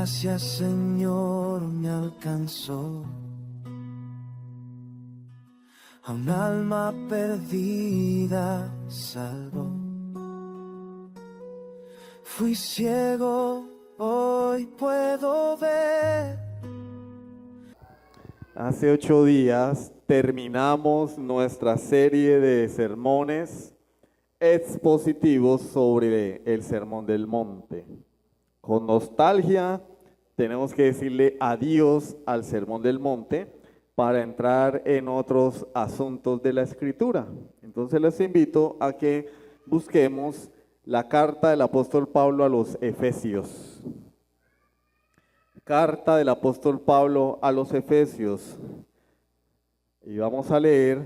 gracia, Señor, me alcanzó. A un alma perdida salvó. Fui ciego, hoy puedo ver. Hace 8 días terminamos nuestra serie de sermones expositivos sobre el Sermón del Monte. Con nostalgia tenemos que decirle adiós al Sermón del Monte para entrar en otros asuntos de la Escritura. Entonces les invito a que busquemos la carta del apóstol Pablo a los Efesios. Carta del apóstol Pablo a los Efesios. Y vamos a leer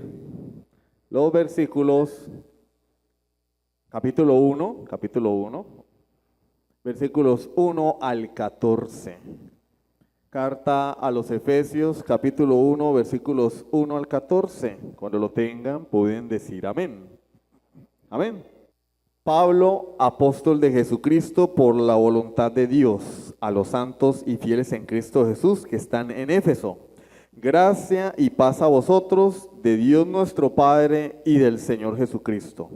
los versículos, capítulo 1, versículos 1 al 14. Carta a los Efesios, capítulo 1, versículos 1 al 14. Cuando lo tengan, pueden decir amén. Amén. Pablo, apóstol de Jesucristo, por la voluntad de Dios, a los santos y fieles en Cristo Jesús que están en Éfeso. Gracia y paz a vosotros, de Dios nuestro Padre y del Señor Jesucristo.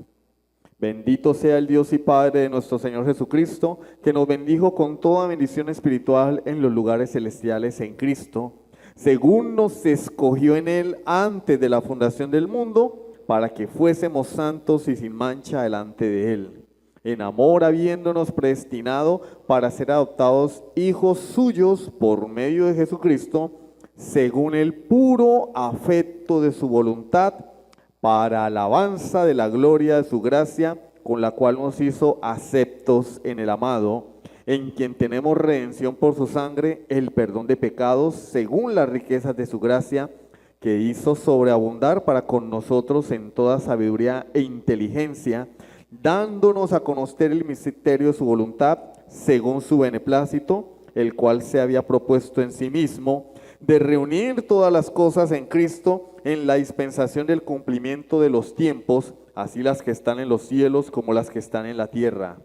Bendito sea el Dios y Padre de nuestro Señor Jesucristo, que nos bendijo con toda bendición espiritual en los lugares celestiales en Cristo, según nos escogió en Él antes de la fundación del mundo, para que fuésemos santos y sin mancha delante de Él. En amor, habiéndonos predestinado para ser adoptados hijos suyos por medio de Jesucristo, según el puro afecto de su voluntad, para alabanza de la gloria de su gracia, con la cual nos hizo aceptos en el amado, en quien tenemos redención por su sangre, el perdón de pecados, según las riquezas de su gracia, que hizo sobreabundar para con nosotros en toda sabiduría e inteligencia, dándonos a conocer el misterio de su voluntad, según su beneplácito, el cual se había propuesto en sí mismo, de reunir todas las cosas en Cristo, en la dispensación del cumplimiento de los tiempos, así las que están en los cielos como las que están en la tierra.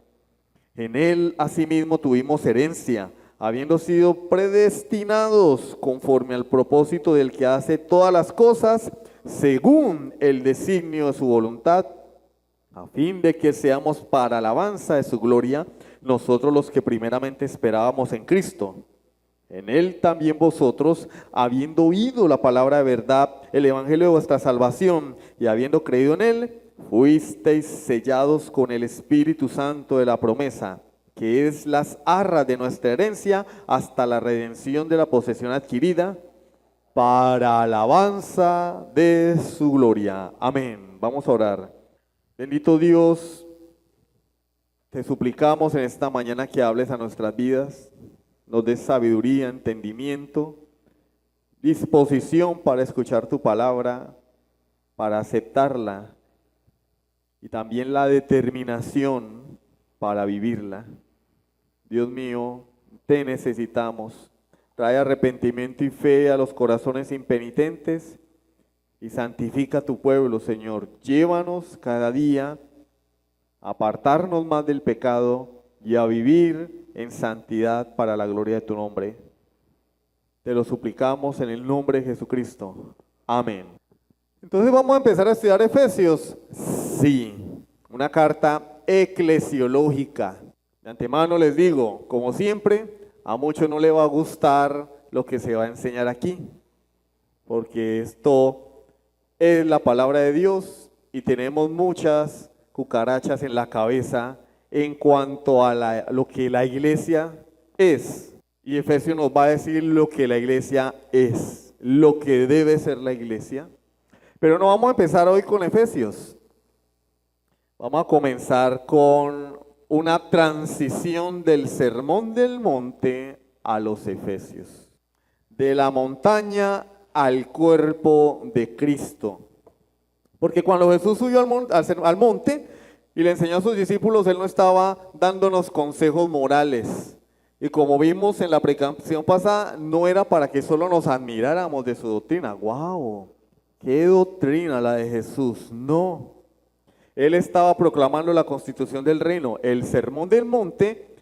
En Él asimismo tuvimos herencia, habiendo sido predestinados conforme al propósito del que hace todas las cosas, según el designio de su voluntad, a fin de que seamos para alabanza de su gloria, nosotros los que primeramente esperábamos en Cristo. En Él también vosotros, habiendo oído la palabra de verdad, el evangelio de vuestra salvación, y habiendo creído en Él, fuisteis sellados con el Espíritu Santo de la promesa, que es las arras de nuestra herencia, hasta la redención de la posesión adquirida, para alabanza de su gloria. Amén. Vamos a orar. Bendito Dios, te suplicamos en esta mañana que hables a nuestras vidas, nos des sabiduría, entendimiento, disposición para escuchar tu palabra, para aceptarla y también la determinación para vivirla. Dios mío, te necesitamos. Trae arrepentimiento y fe a los corazones impenitentes y santifica tu pueblo, Señor. Llévanos cada día a apartarnos más del pecado y a vivir en santidad para la gloria de tu nombre. Te lo suplicamos en el nombre de Jesucristo. Amén. Entonces vamos a empezar a estudiar Efesios. Sí, una carta eclesiológica. De antemano les digo, como siempre, a muchos no les va a gustar lo que se va a enseñar aquí, porque esto es la palabra de Dios y tenemos muchas cucarachas en la cabeza en cuanto a lo que la iglesia es. Y Efesios nos va a decir lo que la iglesia es, lo que debe ser la iglesia. Pero no vamos a empezar hoy con Efesios. Vamos a comenzar con una transición del Sermón del Monte a los Efesios. De la montaña al cuerpo de Cristo. Porque cuando Jesús subió al monte y le enseñó a sus discípulos, Él no estaba dándonos consejos morales. Y como vimos en la predicación pasada, no era para que solo nos admiráramos de su doctrina. ¡Wow! ¡Qué doctrina la de Jesús! No. Él estaba proclamando la constitución del reino. El Sermón del Monte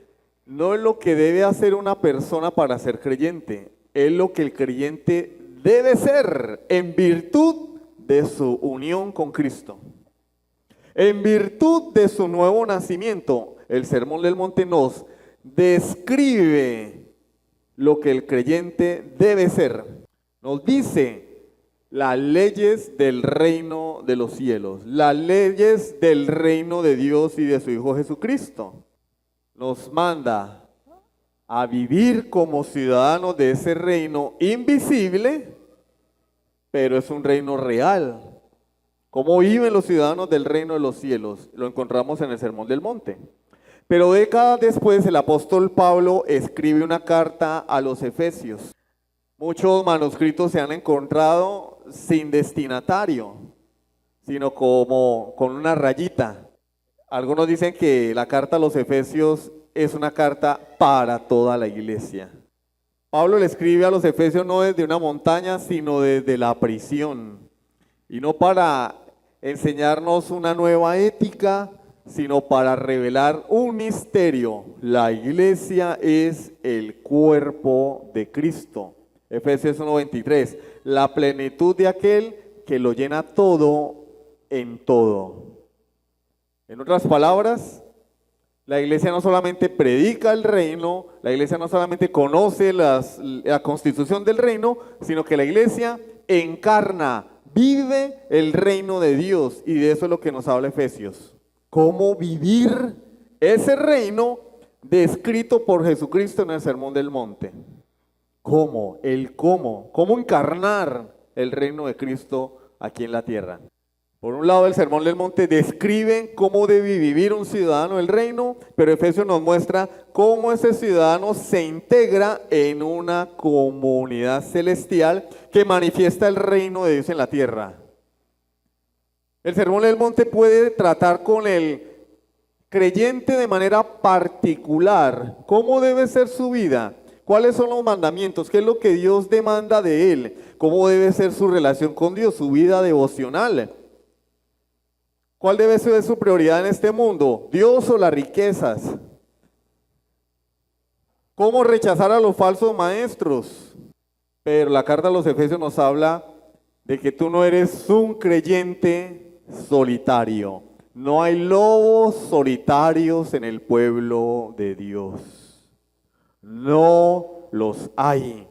no es lo que debe hacer una persona para ser creyente, es lo que el creyente debe ser en virtud de su unión con Cristo. En virtud de su nuevo nacimiento, el Sermón del Monte nos describe lo que el creyente debe ser. Nos dice las leyes del reino de los cielos, las leyes del reino de Dios y de su Hijo Jesucristo. Nos manda a vivir como ciudadanos de ese reino invisible, pero es un reino real. ¿Cómo viven los ciudadanos del reino de los cielos? Lo encontramos en el Sermón del Monte. Pero décadas después el apóstol Pablo escribe una carta a los Efesios. Muchos manuscritos se han encontrado sin destinatario, sino como con una rayita. Algunos dicen que la carta a los Efesios es una carta para toda la iglesia. Pablo le escribe a los Efesios no desde una montaña, sino desde la prisión. Y no para enseñarnos una nueva ética, sino para revelar un misterio. La iglesia es el cuerpo de Cristo. Efesios 1:23, la plenitud de aquel que lo llena todo en todo. En otras palabras, la iglesia no solamente predica el reino, la iglesia no solamente conoce la constitución del reino, sino que la iglesia encarna, vive el reino de Dios, y de eso es lo que nos habla Efesios. Cómo vivir ese reino descrito por Jesucristo en el Sermón del Monte. Cómo encarnar el reino de Cristo aquí en la tierra. Por un lado, el Sermón del Monte describe cómo debe vivir un ciudadano del reino, pero Efesios nos muestra cómo ese ciudadano se integra en una comunidad celestial que manifiesta el reino de Dios en la tierra. El Sermón del Monte puede tratar con el creyente de manera particular cómo debe ser su vida, cuáles son los mandamientos, qué es lo que Dios demanda de él, cómo debe ser su relación con Dios, su vida devocional. ¿Cuál debe ser su prioridad en este mundo? ¿Dios o las riquezas? ¿Cómo rechazar a los falsos maestros? Pero la carta a los Efesios nos habla de que tú no eres un creyente solitario. No hay lobos solitarios en el pueblo de Dios. No los hay.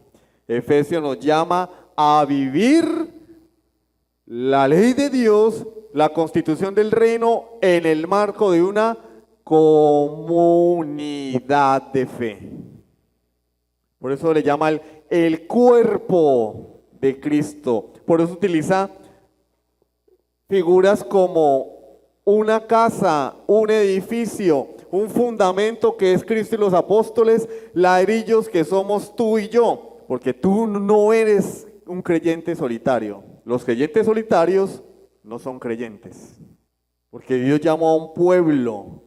Efesios nos llama a vivir la ley de Dios, la constitución del reino en el marco de una comunidad de fe. Por eso le llama el cuerpo de Cristo. Por eso utiliza figuras como una casa, un edificio, un fundamento que es Cristo y los apóstoles, ladrillos que somos tú y yo, porque tú no eres un creyente solitario. Los creyentes solitarios no son creyentes, porque Dios llamó a un pueblo,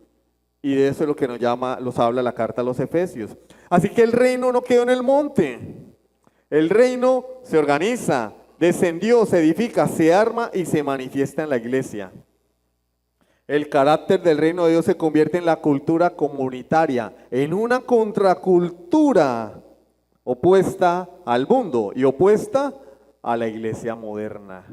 y de eso es lo que nos habla la carta a los Efesios. Así que el reino no quedó en el monte, el reino se organiza, descendió, se edifica, se arma y se manifiesta en la iglesia. El carácter del reino de Dios se convierte en la cultura comunitaria, en una contracultura opuesta al mundo y opuesta a la iglesia moderna.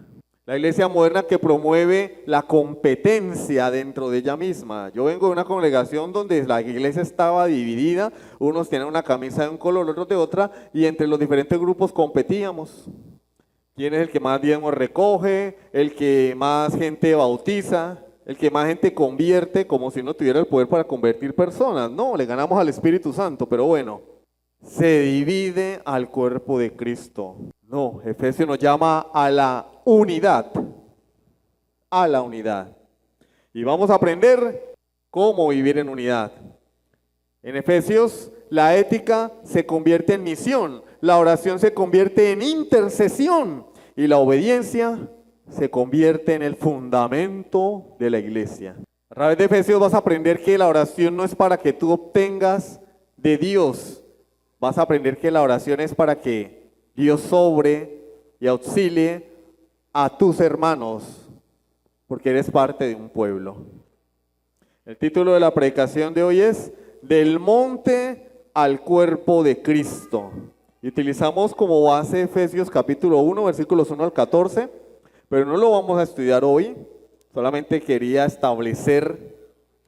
La iglesia moderna que promueve la competencia dentro de ella misma. Yo vengo de una congregación donde la iglesia estaba dividida, unos tenían una camisa de un color, otros de otra, y entre los diferentes grupos competíamos. ¿Quién es el que más diezmos recoge? El que más gente bautiza, el que más gente convierte, como si no tuviera el poder para convertir personas. No, le ganamos al Espíritu Santo, pero bueno, se divide al cuerpo de Cristo. No, Efesios nos llama a la unidad, a la unidad. Y vamos a aprender cómo vivir en unidad. En Efesios, la ética se convierte en misión, la oración se convierte en intercesión y la obediencia se convierte en el fundamento de la iglesia. A través de Efesios vas a aprender que la oración no es para que tú obtengas de Dios, vas a aprender que la oración es para que Dios sobre y auxilie a tus hermanos, porque eres parte de un pueblo. El título de la predicación de hoy es del monte al cuerpo de Cristo. Y utilizamos como base Efesios capítulo 1, versículos 1 al 14, pero no lo vamos a estudiar hoy, solamente quería establecer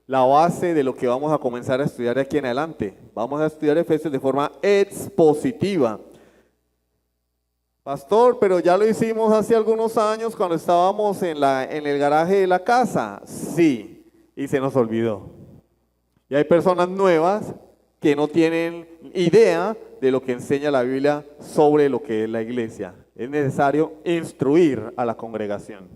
la base de lo que vamos a comenzar a estudiar de aquí en adelante. Vamos a estudiar Efesios de forma expositiva. Pastor, pero ya lo hicimos hace algunos años cuando estábamos en el garaje de la casa. Sí, y se nos olvidó. Y hay personas nuevas que no tienen idea de lo que enseña la Biblia sobre lo que es la iglesia. Es necesario instruir a la congregación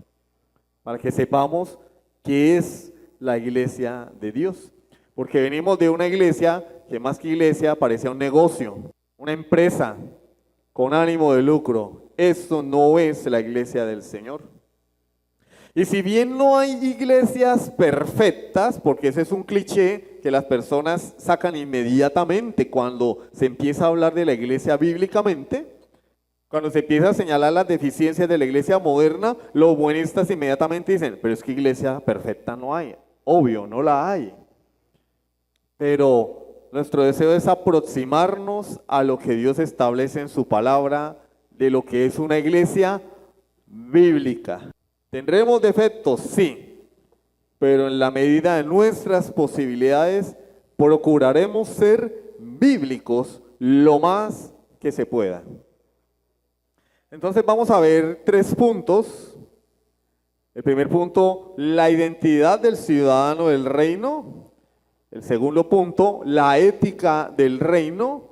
para que sepamos qué es la iglesia de Dios. Porque venimos de una iglesia que más que iglesia parecía un negocio, una empresa con ánimo de lucro. Esto no es la iglesia del Señor. Y si bien no hay iglesias perfectas, porque ese es un cliché que las personas sacan inmediatamente cuando se empieza a hablar de la iglesia bíblicamente, cuando se empieza a señalar las deficiencias de la iglesia moderna, los buenistas inmediatamente dicen, pero es que iglesia perfecta no hay. Obvio, no la hay. Pero nuestro deseo es aproximarnos a lo que Dios establece en su palabra, de lo que es una iglesia bíblica. ¿Tendremos defectos? Sí, pero en la medida de nuestras posibilidades procuraremos ser bíblicos lo más que se pueda. Entonces vamos a ver 3 puntos. El primer punto, la identidad del ciudadano del reino. El segundo punto, la ética del reino.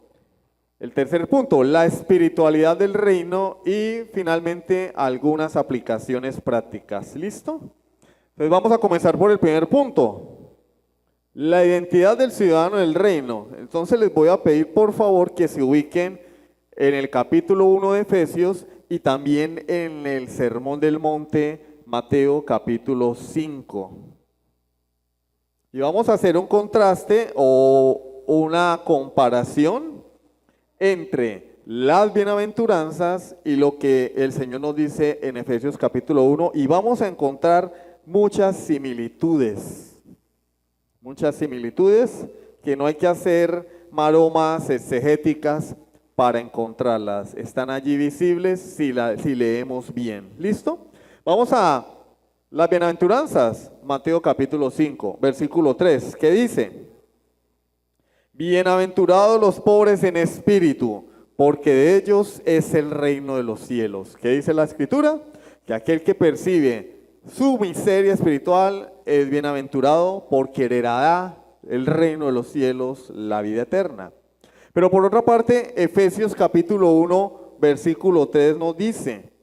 El tercer punto, la espiritualidad del reino. Y finalmente, algunas aplicaciones prácticas. ¿Listo? Entonces vamos a comenzar por el primer punto. La identidad del ciudadano del reino. Entonces les voy a pedir por favor que se ubiquen en el capítulo 1 de Efesios y también en el Sermón del Monte, Mateo capítulo 5. Y vamos a hacer un contraste o una comparación entre las bienaventuranzas y lo que el Señor nos dice en Efesios capítulo 1, y vamos a encontrar muchas similitudes que no hay que hacer maromas exegéticas para encontrarlas. Están allí visibles si leemos bien. ¿Listo? Vamos a las bienaventuranzas, Mateo capítulo 5, versículo 3, que dice: bienaventurados los pobres en espíritu, porque de ellos es el reino de los cielos. ¿Qué dice la Escritura? Que aquel que percibe su miseria espiritual es bienaventurado, porque heredará el reino de los cielos, la vida eterna. Pero por otra parte, Efesios capítulo 1, versículo 3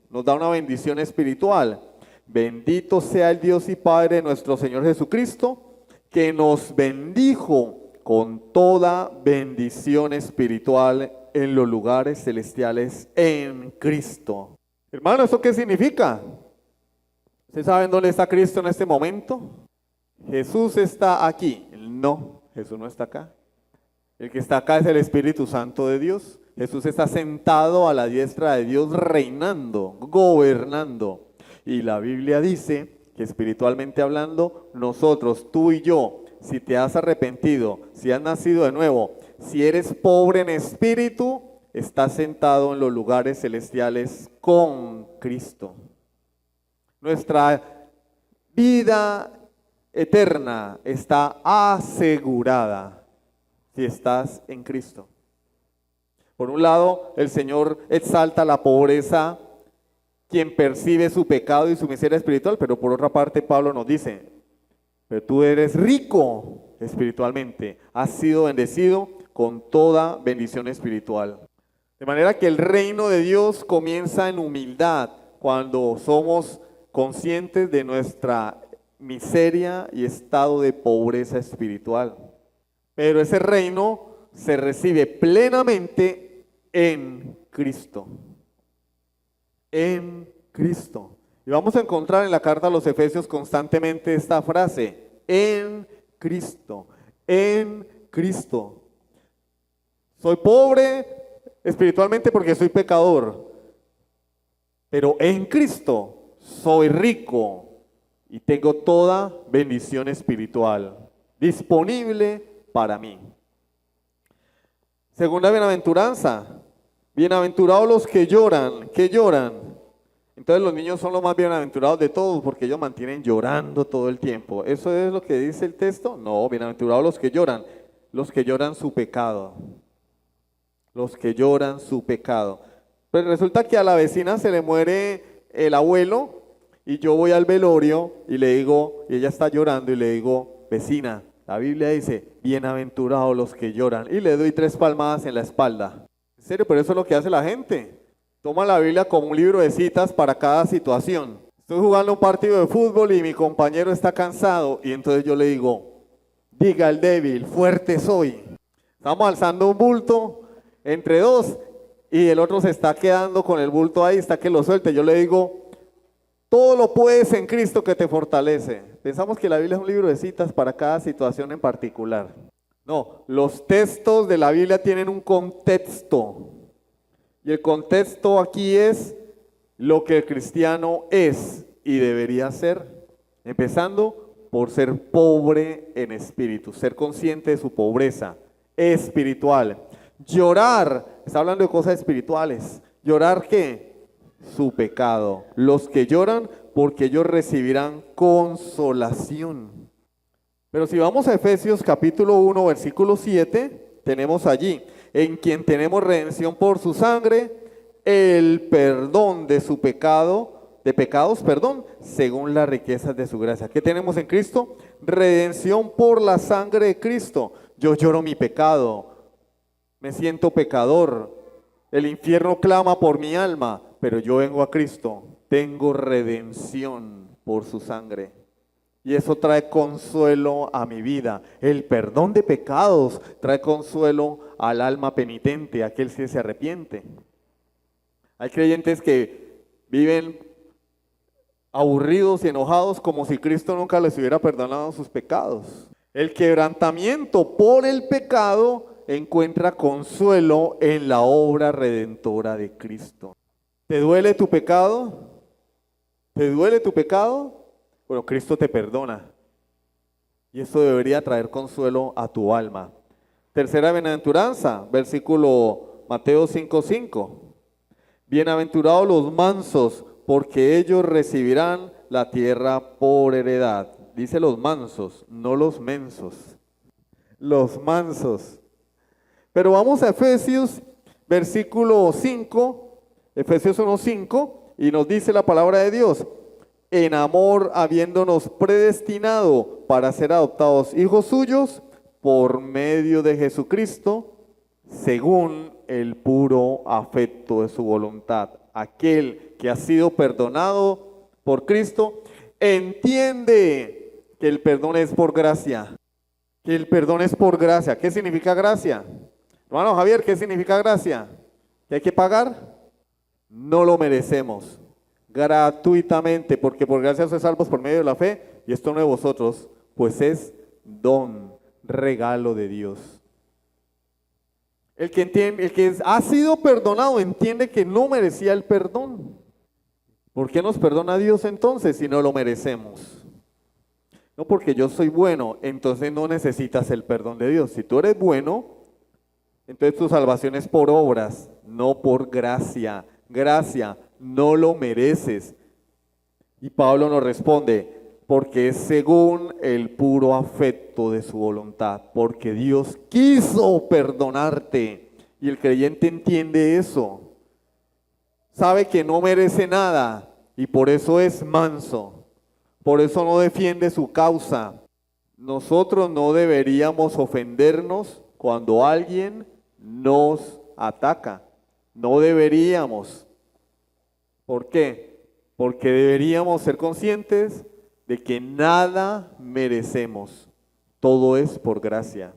nos da una bendición espiritual. Bendito sea el Dios y Padre de nuestro Señor Jesucristo, que nos bendijo con toda bendición espiritual en los lugares celestiales en Cristo. Hermano, ¿eso qué significa? ¿Ustedes saben dónde está Cristo en este momento? Jesús está aquí. No, Jesús no está acá. El que está acá es el Espíritu Santo de Dios. Jesús está sentado a la diestra de Dios, reinando, gobernando. Y la Biblia dice que espiritualmente hablando, nosotros, tú y yo, si te has arrepentido, si has nacido de nuevo, si eres pobre en espíritu, estás sentado en los lugares celestiales con Cristo. Nuestra vida eterna está asegurada si estás en Cristo. Por un lado, el Señor exalta la pobreza, quien percibe su pecado y su miseria espiritual, pero por otra parte Pablo nos dice, pero tú eres rico espiritualmente, has sido bendecido con toda bendición espiritual. De manera que el reino de Dios comienza en humildad, cuando somos conscientes de nuestra miseria y estado de pobreza espiritual. Pero ese reino se recibe plenamente en Cristo. En Cristo. Y vamos a encontrar en la carta a los Efesios constantemente esta frase: en Cristo, en Cristo. Soy pobre espiritualmente porque soy pecador, pero en Cristo soy rico y tengo toda bendición espiritual disponible para mí. Segunda bienaventuranza. Bienaventurados los que lloran. ¿Qué lloran? Entonces los niños son los más bienaventurados de todos porque ellos mantienen llorando todo el tiempo. ¿Eso es lo que dice el texto? No, bienaventurados los que lloran su pecado. Los que lloran su pecado. Pero resulta que a la vecina se le muere el abuelo y yo voy al velorio y le digo, y ella está llorando y le digo, vecina, la Biblia dice, bienaventurados los que lloran, y le doy 3 palmadas en la espalda. En serio, pero eso es lo que hace la gente. Toma la Biblia como un libro de citas para cada situación. Estoy jugando un partido de fútbol y mi compañero está cansado y entonces yo le digo, diga el débil, fuerte soy. Estamos alzando un bulto entre 2 y el otro se está quedando con el bulto ahí, está que lo suelte. Yo le digo, todo lo puedes en Cristo que te fortalece. Pensamos que la Biblia es un libro de citas para cada situación en particular. No, los textos de la Biblia tienen un contexto. Y el contexto aquí es lo que el cristiano es y debería ser. Empezando por ser pobre en espíritu, ser consciente de su pobreza espiritual. Llorar, está hablando de cosas espirituales. ¿Llorar qué? Su pecado. Los que lloran porque ellos recibirán consolación. Pero si vamos a Efesios capítulo 1, versículo 7, tenemos allí, en quien tenemos redención por su sangre, el perdón de su pecado, de pecados, perdón, según las riquezas de su gracia. ¿Qué tenemos en Cristo? Redención por la sangre de Cristo. Yo lloro mi pecado, me siento pecador, el infierno clama por mi alma, pero yo vengo a Cristo, tengo redención por su sangre. Y eso trae consuelo a mi vida. El perdón de pecados trae consuelo al alma penitente, a aquel que se arrepiente. Hay creyentes que viven aburridos y enojados como si Cristo nunca les hubiera perdonado sus pecados. El quebrantamiento por el pecado encuentra consuelo en la obra redentora de Cristo. ¿Te duele tu pecado? ¿Te duele tu pecado? Bueno, Cristo te perdona. Y eso debería traer consuelo a tu alma. Tercera bienaventuranza, versículo Mateo 5:5. Bienaventurados los mansos, porque ellos recibirán la tierra por heredad. Dice los mansos, no los mensos. Los mansos. Pero vamos a Efesios, versículo 5, Efesios 1:5, y nos dice la palabra de Dios. En amor, habiéndonos predestinado para ser adoptados hijos suyos por medio de Jesucristo, según el puro afecto de su voluntad. Aquel que ha sido perdonado por Cristo entiende que el perdón es por gracia. Que el perdón es por gracia. ¿Qué significa gracia? Hermano Javier, ¿qué significa gracia? ¿Que hay que pagar? No lo merecemos. Gratuitamente, porque por gracia sois salvos por medio de la fe, y esto no de vosotros, pues es don, regalo de Dios. El que entiende, el que ha sido perdonado entiende que no merecía el perdón. ¿Por qué nos perdona Dios entonces si no lo merecemos? No porque yo soy bueno, entonces no necesitas el perdón de Dios. Si tú eres bueno, entonces tu salvación es por obras, no por gracia. Gracia, no lo mereces. Y Pablo nos responde, porque es según el puro afecto de su voluntad, porque Dios quiso perdonarte. Y el creyente entiende eso. Sabe que no merece nada y por eso es manso. Por eso no defiende su causa. Nosotros no deberíamos ofendernos cuando alguien nos ataca. No deberíamos. ¿Por qué? Porque deberíamos ser conscientes de que nada merecemos. Todo es por gracia.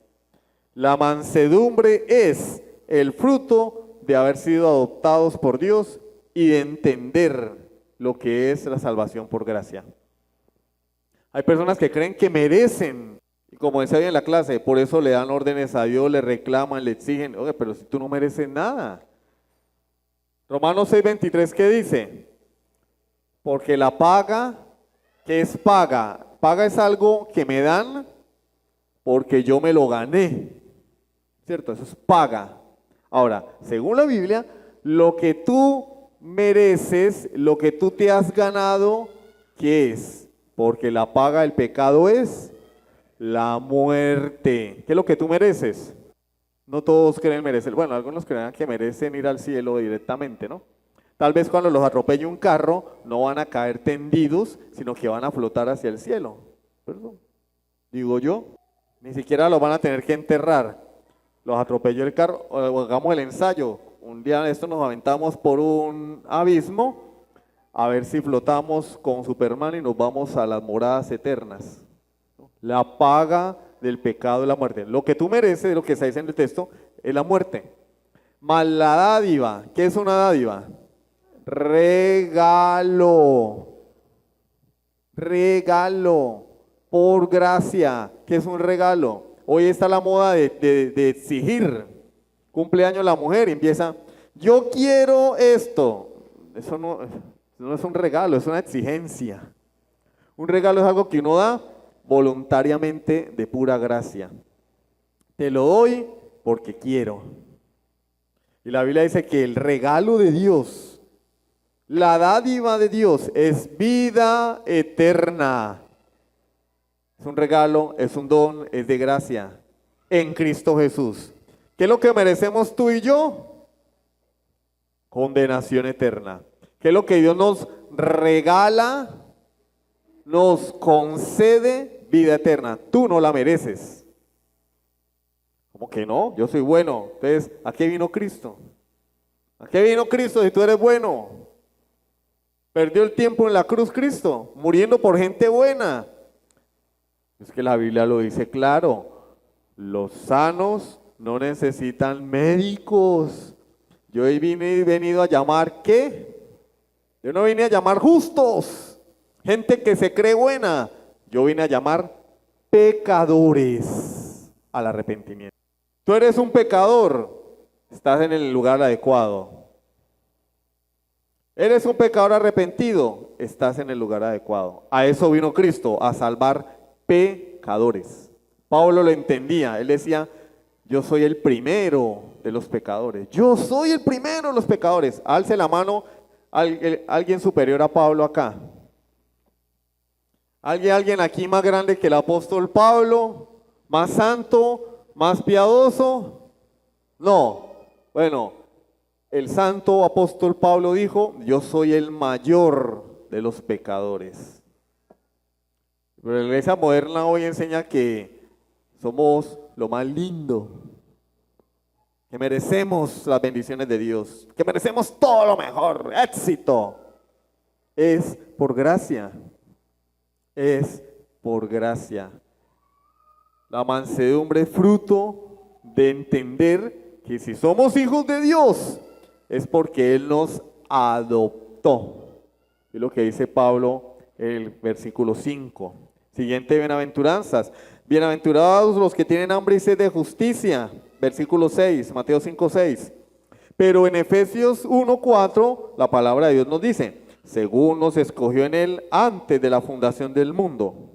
La mansedumbre es el fruto de haber sido adoptados por Dios y de entender lo que es la salvación por gracia. Hay personas que creen que merecen, y como decía en la clase, por eso le dan órdenes a Dios, le reclaman, le exigen. Oye, pero si tú no mereces nada. Romanos 6:23, ¿qué dice? Porque la paga, ¿qué es paga? Paga es algo que me dan porque yo me lo gané, ¿cierto? Eso es paga. Ahora, según la Biblia, lo que tú mereces, lo que tú te has ganado, ¿qué es? Porque la paga del pecado es la muerte. ¿Qué es lo que tú mereces? No todos creen merecer. Bueno, algunos creen que merecen ir al cielo directamente, ¿no? Tal vez cuando los atropelle un carro, no van a caer tendidos, sino que van a flotar hacia el cielo. Perdón. Digo yo, ni siquiera los van a tener que enterrar. Los atropelló el carro, o hagamos el ensayo. Un día de esto nos aventamos por un abismo, a ver si flotamos con Superman y nos vamos a las moradas eternas. La paga del pecado es la muerte. Lo que tú mereces, lo que está diciendo el texto, es la muerte. Mas la dádiva, ¿qué es una dádiva? Regalo. Regalo. Por gracia. ¿Qué es un regalo? Hoy está la moda de exigir. Cumpleaños la mujer y empieza, yo quiero esto. Eso no es un regalo, es una exigencia. Un regalo es algo que uno da voluntariamente de pura gracia. Te lo doy porque quiero. Y la Biblia dice que el regalo de Dios, la dádiva de Dios es vida eterna. Es un regalo, es un don, es de gracia en Cristo Jesús. ¿Qué es lo que merecemos tú y yo? Condenación eterna. ¿Qué es lo que Dios nos regala? Nos concede vida eterna. Tú no la mereces. ¿Cómo que no? Yo soy bueno. Entonces, ¿a qué vino Cristo? ¿A qué vino Cristo si tú eres bueno? Perdió el tiempo en la cruz Cristo, muriendo por gente buena. Es que la Biblia lo dice claro. Los sanos no necesitan médicos. Yo he venido a llamar, ¿qué? Yo no vine a llamar justos, gente que se cree buena. Yo vine a llamar pecadores al arrepentimiento. Tú eres un pecador, estás en el lugar adecuado. Eres un pecador arrepentido, estás en el lugar adecuado. A eso vino Cristo, a salvar pecadores. Pablo lo entendía, él decía, yo soy el primero de los pecadores. Yo soy el primero de los pecadores. Alce la mano alguien superior a Pablo acá. ¿Alguien aquí más grande que el apóstol Pablo? ¿Más santo? ¿Más piadoso? No. Bueno, el santo apóstol Pablo dijo, yo soy el mayor de los pecadores. Pero la iglesia moderna hoy enseña que somos lo más lindo, que merecemos las bendiciones de Dios, que merecemos todo lo mejor, éxito. Es por gracia, es por gracia. La mansedumbre es fruto de entender que si somos hijos de Dios, es porque Él nos adoptó. Es lo que dice Pablo en el versículo 5. Siguiente, bienaventuranzas. Bienaventurados los que tienen hambre y sed de justicia. Versículo 6, Mateo 5, 6. Pero en Efesios 1, 4, la palabra de Dios nos dice, según nos escogió en Él antes de la fundación del mundo.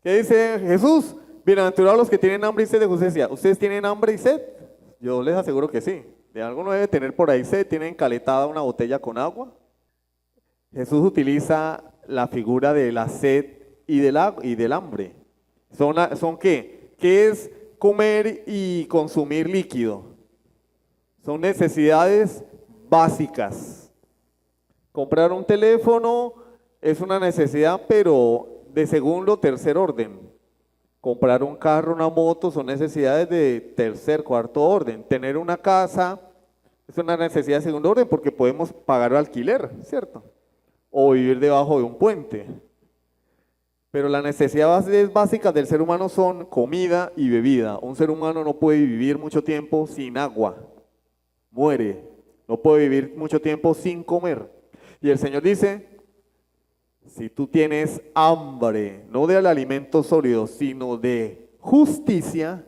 ¿Qué dice Jesús? Bienaventurados los que tienen hambre y sed de justicia. ¿Ustedes tienen hambre y sed? Yo les aseguro que sí. De alguno debe tener por ahí sed. ¿Tienen caletada una botella con agua? Jesús utiliza la figura de la sed y del hambre. ¿Son qué? ¿Qué es comer y consumir líquido? Son necesidades básicas. Comprar un teléfono es una necesidad, pero de segundo o tercer orden. Comprar un carro, una moto, son necesidades de tercer, cuarto orden. Tener una casa es una necesidad de segundo orden porque podemos pagar alquiler, ¿cierto? O vivir debajo de un puente. Pero las necesidades básicas del ser humano son comida y bebida. Un ser humano no puede vivir mucho tiempo sin agua. Muere. No puede vivir mucho tiempo sin comer. Y el Señor dice, si tú tienes hambre, no del alimento sólido, sino de justicia,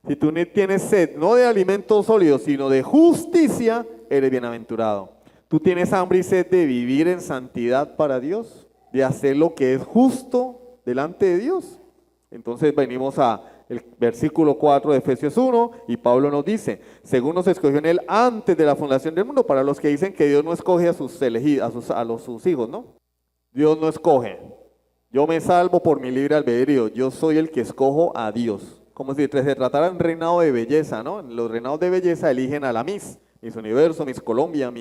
si tú tienes sed, no de alimento sólido, sino de justicia, eres bienaventurado. Tú tienes hambre y sed de vivir en santidad para Dios, de hacer lo que es justo delante de Dios. Entonces venimos a el versículo 4 de Efesios 1, y Pablo nos dice, según nos escogió en él antes de la fundación del mundo, para los que dicen que Dios no escoge a sus elegidos, sus hijos, ¿no? Dios no escoge. Yo me salvo por mi libre albedrío, yo soy el que escojo a Dios. Como si se tratara de un reinado de belleza, ¿no? En los reinados de belleza eligen a la Miss Universo, Miss Colombia,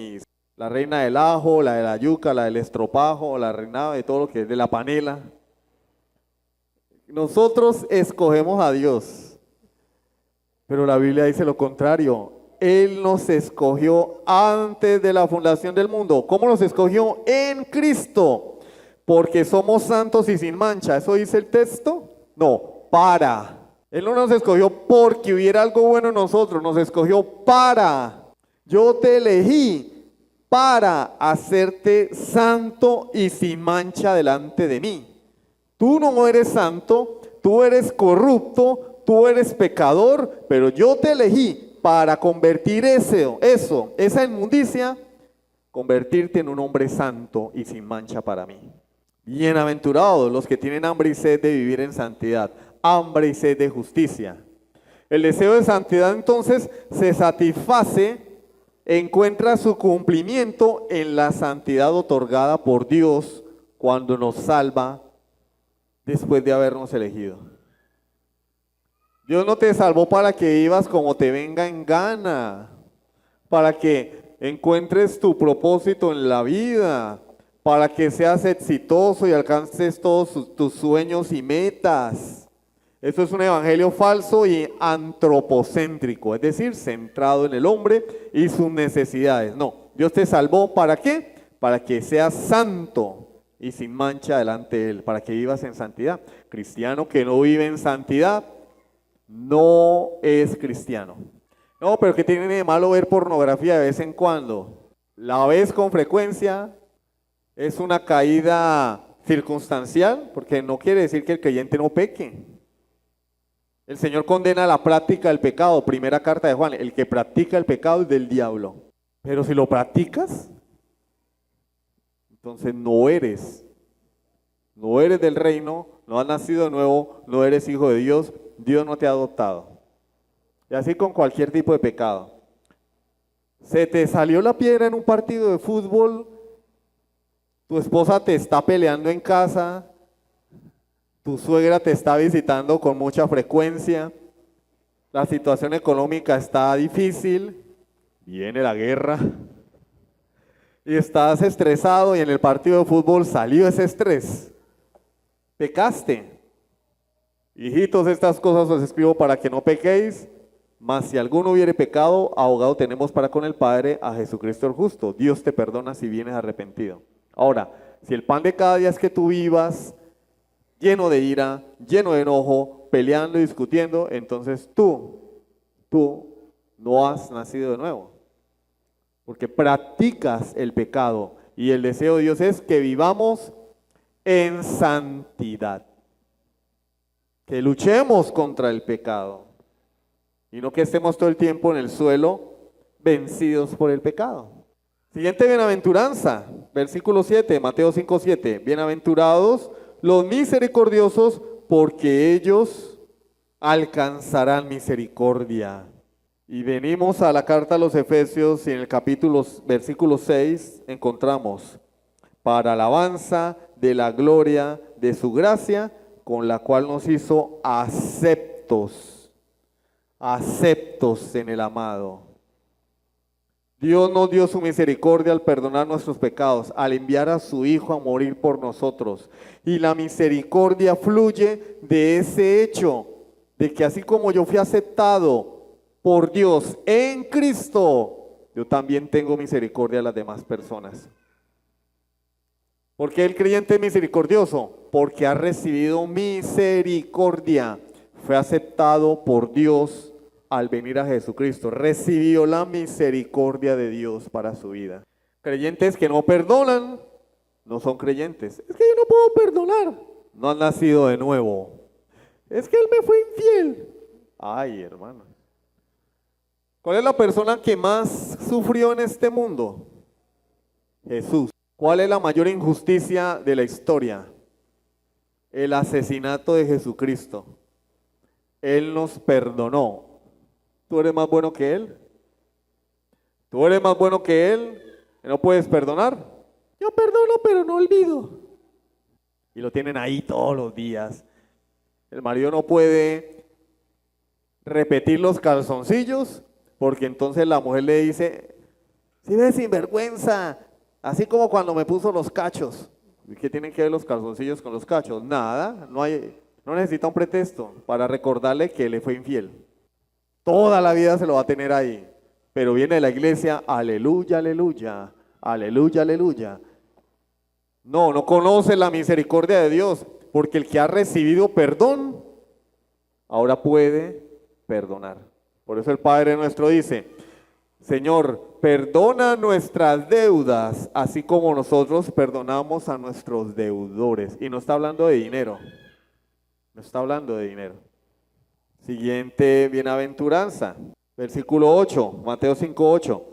la reina del ajo, la de la yuca, la del estropajo, la reina de todo lo que es de la panela. Nosotros escogemos a Dios, pero la Biblia dice lo contrario. Él nos escogió antes de la fundación del mundo. ¿Cómo nos escogió? En Cristo, porque somos santos y sin mancha. ¿Eso dice el texto? No, para. Él no nos escogió porque hubiera algo bueno en nosotros, nos escogió para. Yo te elegí para hacerte santo y sin mancha delante de mí. Tú no eres santo, tú eres corrupto, tú eres pecador, pero yo te elegí para convertir esa inmundicia, convertirte en un hombre santo y sin mancha para mí. Bienaventurados los que tienen hambre y sed de vivir en santidad, hambre y sed de justicia. El deseo de santidad entonces se satisface, encuentra su cumplimiento en la santidad otorgada por Dios cuando nos salva después de habernos elegido. Dios no te salvó para que vivas como te venga en gana, para que encuentres tu propósito en la vida, para que seas exitoso y alcances todos tus sueños y metas. Eso es un evangelio falso y antropocéntrico, es decir, centrado en el hombre y sus necesidades. No, Dios te salvó ¿para qué? Para que seas santo y sin mancha delante de Él, para que vivas en santidad. Cristiano que no vive en santidad no es cristiano. No, pero ¿qué tiene de malo ver pornografía de vez en cuando? La ves con frecuencia, es una caída circunstancial, porque no quiere decir que el creyente no peque. El Señor condena la práctica del pecado, primera carta de Juan, el que practica el pecado es del diablo. Pero si lo practicas, entonces no eres del reino, no has nacido de nuevo, no eres hijo de Dios, Dios no te ha adoptado. Y así con cualquier tipo de pecado. Se te salió la piedra en un partido de fútbol, tu esposa te está peleando en casa, tu suegra te está visitando con mucha frecuencia, la situación económica está difícil, viene la guerra, y estás estresado y en el partido de fútbol salió ese estrés. Pecaste. Hijitos, estas cosas os escribo para que no pequéis, mas si alguno hubiere pecado, abogado tenemos para con el Padre, a Jesucristo el justo. Dios te perdona si vienes arrepentido. Ahora, si el pan de cada día es que tú vivas lleno de ira, lleno de enojo, peleando y discutiendo, entonces tú no has nacido de nuevo. Porque practicas el pecado y el deseo de Dios es que vivamos en santidad. Que luchemos contra el pecado y no que estemos todo el tiempo en el suelo vencidos por el pecado. Siguiente bienaventuranza, versículo 7, Mateo 5:7. Bienaventurados los misericordiosos, porque ellos alcanzarán misericordia. Y venimos a la carta a los Efesios y en el versículo 6 encontramos, para alabanza de la gloria de su gracia, con la cual nos hizo aceptos en el amado. Dios nos dio su misericordia al perdonar nuestros pecados, al enviar a su Hijo a morir por nosotros. Y la misericordia fluye de ese hecho, de que así como yo fui aceptado por Dios en Cristo, yo también tengo misericordia a las demás personas. ¿Por qué el creyente es misericordioso? Porque ha recibido misericordia. Fue aceptado por Dios al venir a Jesucristo. Recibió la misericordia de Dios para su vida. Creyentes que no perdonan, no son creyentes. Es que yo no puedo perdonar. No han nacido de nuevo. Es que él me fue infiel. Ay, hermano. ¿Cuál es la persona que más sufrió en este mundo? Jesús. ¿Cuál es la mayor injusticia de la historia? El asesinato de Jesucristo. Él nos perdonó. ¿Tú eres más bueno que Él? ¿Tú eres más bueno que Él? ¿No puedes perdonar? Yo perdono, pero no olvido. Y lo tienen ahí todos los días. El marido no puede repetir los calzoncillos porque entonces la mujer le dice, si ves sinvergüenza, así como cuando me puso los cachos. ¿Y qué tienen que ver los calzoncillos con los cachos? Nada, no necesita un pretexto para recordarle que le fue infiel. Toda la vida se lo va a tener ahí. Pero viene de la iglesia, aleluya, aleluya, aleluya, aleluya. No conoce la misericordia de Dios, porque el que ha recibido perdón, ahora puede perdonar. Por eso el Padre nuestro dice, Señor, perdona nuestras deudas, así como nosotros perdonamos a nuestros deudores. Y no está hablando de dinero, no está hablando de dinero. Siguiente bienaventuranza, versículo 8, Mateo 5:8.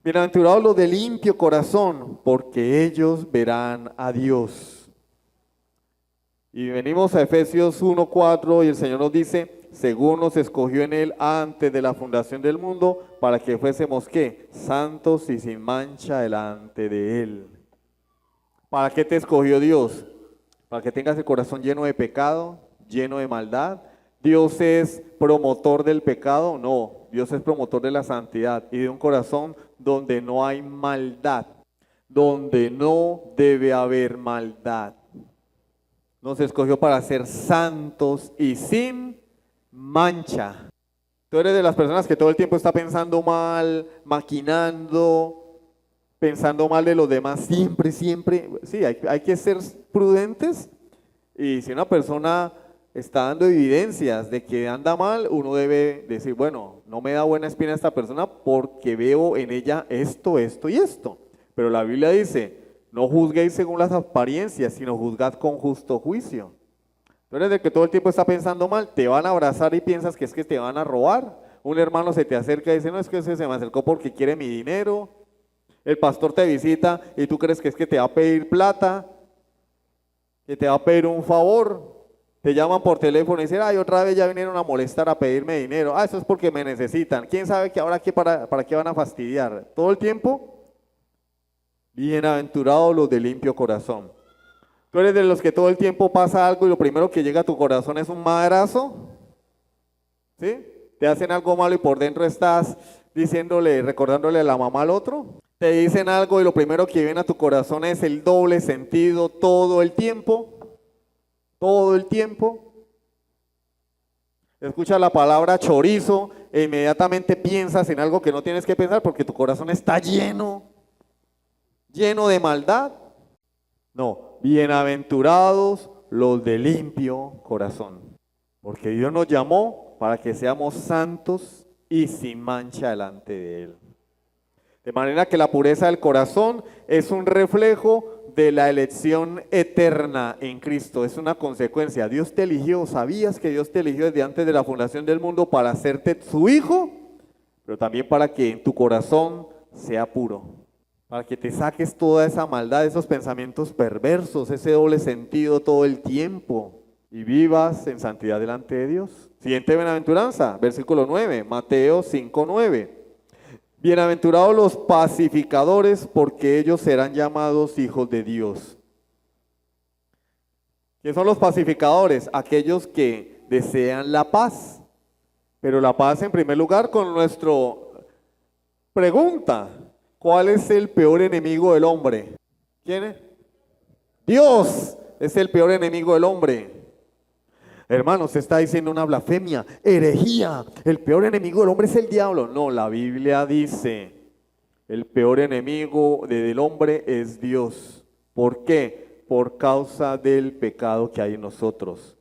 Bienaventurados los de limpio corazón, porque ellos verán a Dios. Y venimos a Efesios 1:4 y el Señor nos dice, según nos escogió en Él antes de la fundación del mundo, para que fuésemos, ¿qué? Santos y sin mancha delante de Él. ¿Para qué te escogió Dios? ¿Para que tengas el corazón lleno de pecado, lleno de maldad? ¿Dios es promotor del pecado? No, Dios es promotor de la santidad y de un corazón donde no hay maldad, donde no debe haber maldad. Nos escogió para ser santos y sin mancha. Tú eres de las personas que todo el tiempo está pensando mal, maquinando, pensando mal de los demás, siempre. Sí, hay que ser prudentes y si una persona está dando evidencias de que anda mal, uno debe decir, bueno, no me da buena espina esta persona porque veo en ella esto y esto. Pero la Biblia dice, no juzguéis según las apariencias, sino juzgad con justo juicio. Tú eres de que todo el tiempo está pensando mal, te van a abrazar y piensas que es que te van a robar. Un hermano se te acerca y dice, no, es que ese se me acercó porque quiere mi dinero. El pastor te visita y tú crees que es que te va a pedir plata, que te va a pedir un favor. Te llaman por teléfono y dicen, ay, otra vez ya vinieron a molestar, a pedirme dinero. Ah, eso es porque me necesitan. ¿Quién sabe que ahora para qué van a fastidiar? Todo el tiempo. Bienaventurados los de limpio corazón. Tú eres de los que todo el tiempo pasa algo y lo primero que llega a tu corazón es un madrazo. ¿Sí? Te hacen algo malo y por dentro estás recordándole a la mamá al otro. Te dicen algo y lo primero que viene a tu corazón es el doble sentido todo el tiempo. Todo el tiempo. Escuchas la palabra chorizo e inmediatamente piensas en algo que no tienes que pensar porque tu corazón está lleno de maldad. No, bienaventurados los de limpio corazón, porque Dios nos llamó para que seamos santos y sin mancha delante de Él. De manera que la pureza del corazón es un reflejo de la elección eterna en Cristo, es una consecuencia. Dios te eligió, ¿sabías que Dios te eligió desde antes de la fundación del mundo para hacerte su hijo? Pero también para que en tu corazón sea puro, para que te saques toda esa maldad, esos pensamientos perversos, ese doble sentido todo el tiempo y vivas en santidad delante de Dios. Siguiente bienaventuranza, versículo 9, Mateo 5:9. Bienaventurados los pacificadores, porque ellos serán llamados hijos de Dios. ¿Quiénes son los pacificadores? Aquellos que desean la paz. Pero la paz en primer lugar con nuestra pregunta. ¿Cuál es el peor enemigo del hombre? ¿Quién es? Dios es el peor enemigo del hombre. Hermano, se está diciendo una blasfemia, herejía. El peor enemigo del hombre es el diablo. No, la Biblia dice, el peor enemigo del hombre es Dios. ¿Por qué? Por causa del pecado que hay en nosotros.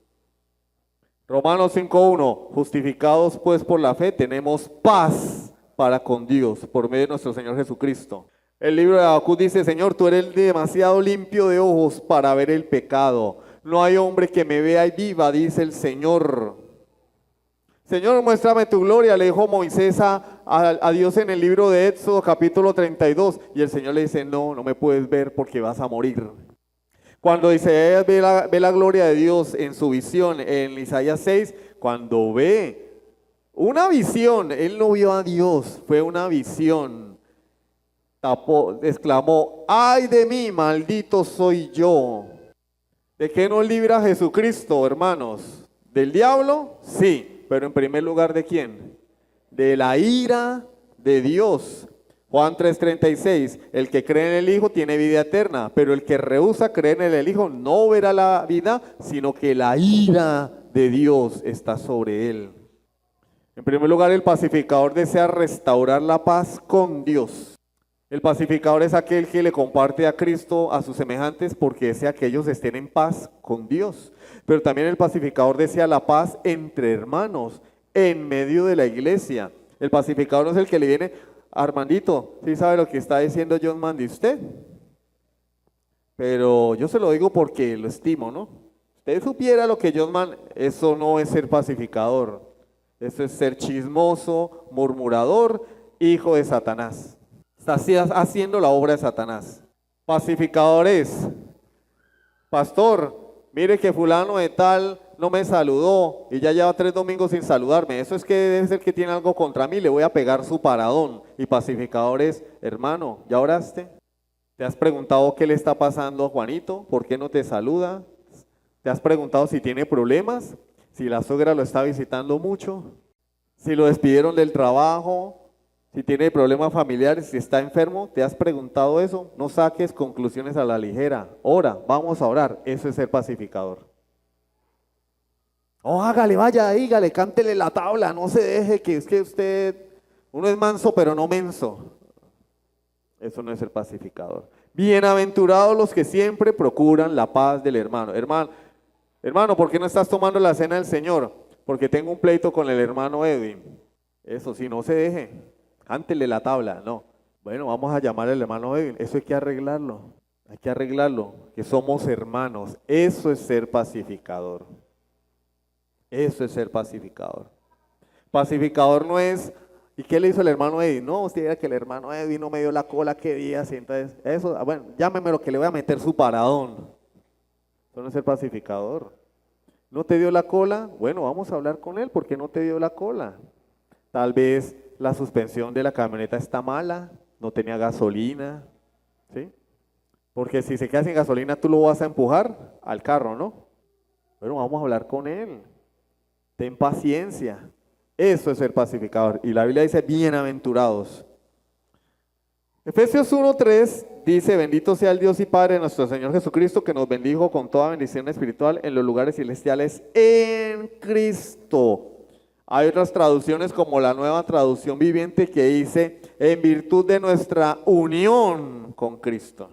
Romanos 5:1, justificados pues por la fe, tenemos paz para con Dios, por medio de nuestro Señor Jesucristo. El libro de Habacuc dice, Señor, tú eres demasiado limpio de ojos para ver el pecado. No hay hombre que me vea y viva, dice el Señor. Señor, muéstrame tu gloria, le dijo Moisés a Dios en el libro de Éxodo, capítulo 32. Y el Señor le dice, no me puedes ver porque vas a morir. Cuando Isaías ve la gloria de Dios en su visión, en Isaías 6, cuando ve una visión, él no vio a Dios, fue una visión. Exclamó, ¡ay de mí, maldito soy yo! ¿De qué nos libra Jesucristo, hermanos? ¿Del diablo? Sí, pero en primer lugar, ¿de quién? De la ira de Dios. Juan 3:36, el que cree en el Hijo tiene vida eterna, pero el que rehúsa creer en el Hijo no verá la vida, sino que la ira de Dios está sobre él. En primer lugar, el pacificador desea restaurar la paz con Dios. El pacificador es aquel que le comparte a Cristo a sus semejantes porque desea que ellos estén en paz con Dios. Pero también el pacificador desea la paz entre hermanos, en medio de la iglesia. El pacificador no es el que le viene, Armandito, ¿sí sabe lo que está diciendo John Mann de usted? Pero yo se lo digo porque lo estimo, ¿no? Usted supiera lo que John Mann, eso no es ser pacificador. Eso es ser chismoso, murmurador, hijo de Satanás. Está haciendo la obra de Satanás. Pacificador es, pastor, mire que fulano de tal no me saludó y ya lleva 3 domingos sin saludarme. Eso es que debe ser que tiene algo contra mí, le voy a pegar su paradón. Y pacificador es, hermano, ¿ya oraste? ¿Te has preguntado qué le está pasando a Juanito? ¿Por qué no te saluda? ¿Te has preguntado si tiene problemas? ¿Si la suegra lo está visitando mucho? ¿Si lo despidieron del trabajo? Si tiene problemas familiares, si está enfermo, ¿te has preguntado eso? No saques conclusiones a la ligera. Ora, vamos a orar. Eso es ser pacificador. Oh, hágale, vaya, dígale, cántele la tabla, no se deje, que es que usted, uno es manso pero no menso. Eso no es ser pacificador. Bienaventurados los que siempre procuran la paz del hermano. Hermano, ¿por qué no estás tomando la cena del Señor? Porque tengo un pleito con el hermano Edwin. Eso sí, no se deje. Cántele la tabla, no. Bueno, vamos a llamar al hermano Edwin. Eso hay que arreglarlo. Hay que arreglarlo. Que somos hermanos. Eso es ser pacificador. Eso es ser pacificador. Pacificador no es, ¿y qué le hizo el hermano Edwin? No, usted diga que el hermano Edwin no me dio la cola que días. Entonces, eso, bueno, llámeme lo que le voy a meter su paradón. Eso no es ser pacificador. ¿No te dio la cola? Bueno, vamos a hablar con él. ¿Por qué no te dio la cola? Tal vez la suspensión de la camioneta está mala, no tenía gasolina, ¿sí? Porque si se queda sin gasolina, tú lo vas a empujar al carro, ¿no? Bueno, vamos a hablar con él. Ten paciencia. Eso es ser pacificador. Y la Biblia dice, bienaventurados. Efesios 1:3 dice, bendito sea el Dios y Padre de nuestro Señor Jesucristo, que nos bendijo con toda bendición espiritual en los lugares celestiales en Cristo. Hay otras traducciones como la Nueva Traducción Viviente que dice, en virtud de nuestra unión con Cristo.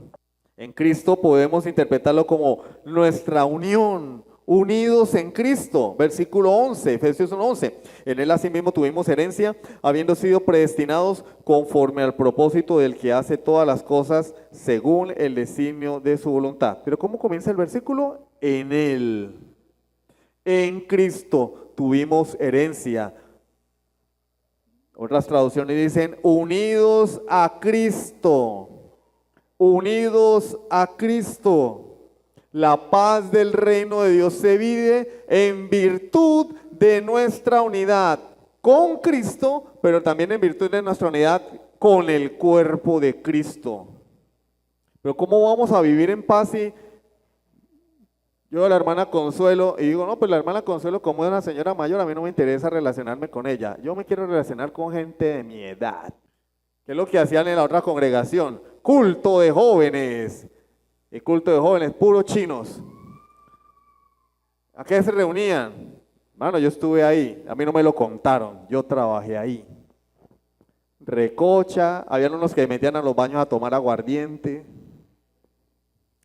En Cristo podemos interpretarlo como nuestra unión, unidos en Cristo. Versículo 11, Efesios 1:11. En él asimismo tuvimos herencia, habiendo sido predestinados conforme al propósito del que hace todas las cosas según el designio de su voluntad. Pero ¿cómo comienza el versículo? En él, en Cristo tuvimos herencia. Otras traducciones dicen, unidos a Cristo, unidos a Cristo. La paz del reino de Dios se vive en virtud de nuestra unidad con Cristo, pero también en virtud de nuestra unidad con el cuerpo de Cristo. Pero ¿cómo vamos a vivir en paz si yo a la hermana Consuelo y digo, no, pues la hermana Consuelo como es una señora mayor, a mí no me interesa relacionarme con ella. Yo me quiero relacionar con gente de mi edad. ¿Qué es lo que hacían en la otra congregación? Culto de jóvenes. Y culto de jóvenes, puros chinos. ¿A qué se reunían? Bueno, yo estuve ahí, a mí no me lo contaron, yo trabajé ahí. Recocha, habían unos que metían a los baños a tomar aguardiente.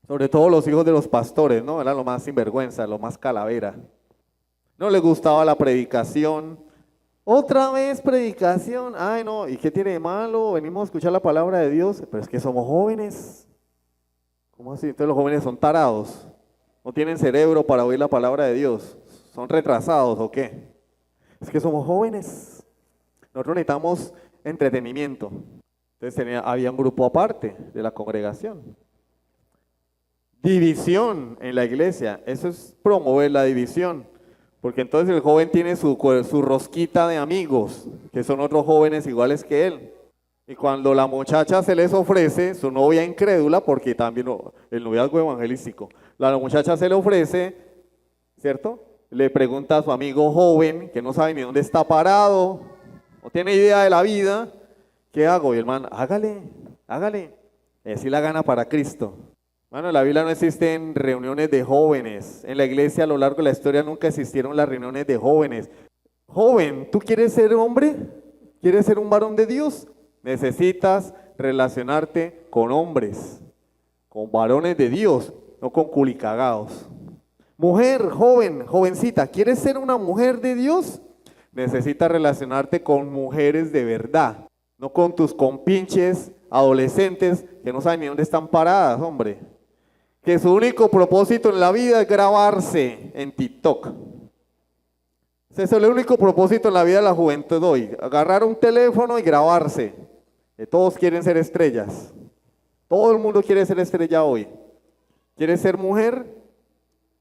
Sobre todo los hijos de los pastores, ¿no? Eran lo más sinvergüenza, lo más calavera. No les gustaba la predicación. Otra vez predicación. Ay, no, ¿y qué tiene de malo? Venimos a escuchar la palabra de Dios. Pero es que somos jóvenes. ¿Cómo así? Entonces los jóvenes son tarados. No tienen cerebro para oír la palabra de Dios. ¿Son retrasados o qué? Es que somos jóvenes. Nosotros necesitamos entretenimiento. Entonces había un grupo aparte de la congregación. División en la iglesia, eso es promover la división. Porque entonces el joven tiene su rosquita de amigos, que son otros jóvenes iguales que él. Y cuando la muchacha se les ofrece, su novia incrédula, porque también el noviazgo evangelístico, la muchacha se le ofrece, ¿cierto? Le pregunta a su amigo joven, que no sabe ni dónde está parado, no tiene idea de la vida, ¿qué hago? Y el man, hágale, y así la gana para Cristo. Bueno, en la Biblia no existen reuniones de jóvenes. En la iglesia a lo largo de la historia nunca existieron las reuniones de jóvenes. Joven, ¿tú quieres ser hombre? ¿Quieres ser un varón de Dios? Necesitas relacionarte con hombres, con varones de Dios, no con culicagados. Mujer, joven, jovencita, ¿quieres ser una mujer de Dios? Necesitas relacionarte con mujeres de verdad, no con tus compinches adolescentes que no saben ni dónde están paradas, hombre. Que su único propósito en la vida es grabarse en TikTok. Ese es el único propósito en la vida de la juventud hoy, agarrar un teléfono y grabarse. Que todos quieren ser estrellas. Todo el mundo quiere ser estrella hoy. ¿Quieres ser mujer?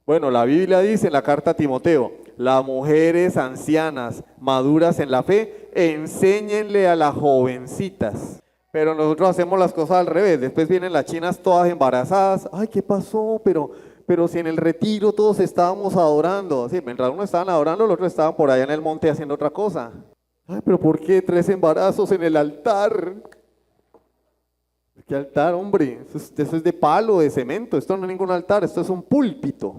Bueno, la Biblia dice en la carta a Timoteo, las mujeres ancianas, maduras en la fe, enséñenle a las jovencitas. Pero nosotros hacemos las cosas al revés. Después vienen las chinas todas embarazadas. Ay, ¿qué pasó? Pero si en el retiro todos estábamos adorando. Sí, mientras uno estaban adorando, los otros estaban por allá en el monte haciendo otra cosa. Ay, pero ¿por qué 3 embarazos en el altar? ¿Qué altar, hombre? Eso es de palo, de cemento. Esto no es ningún altar, esto es un púlpito.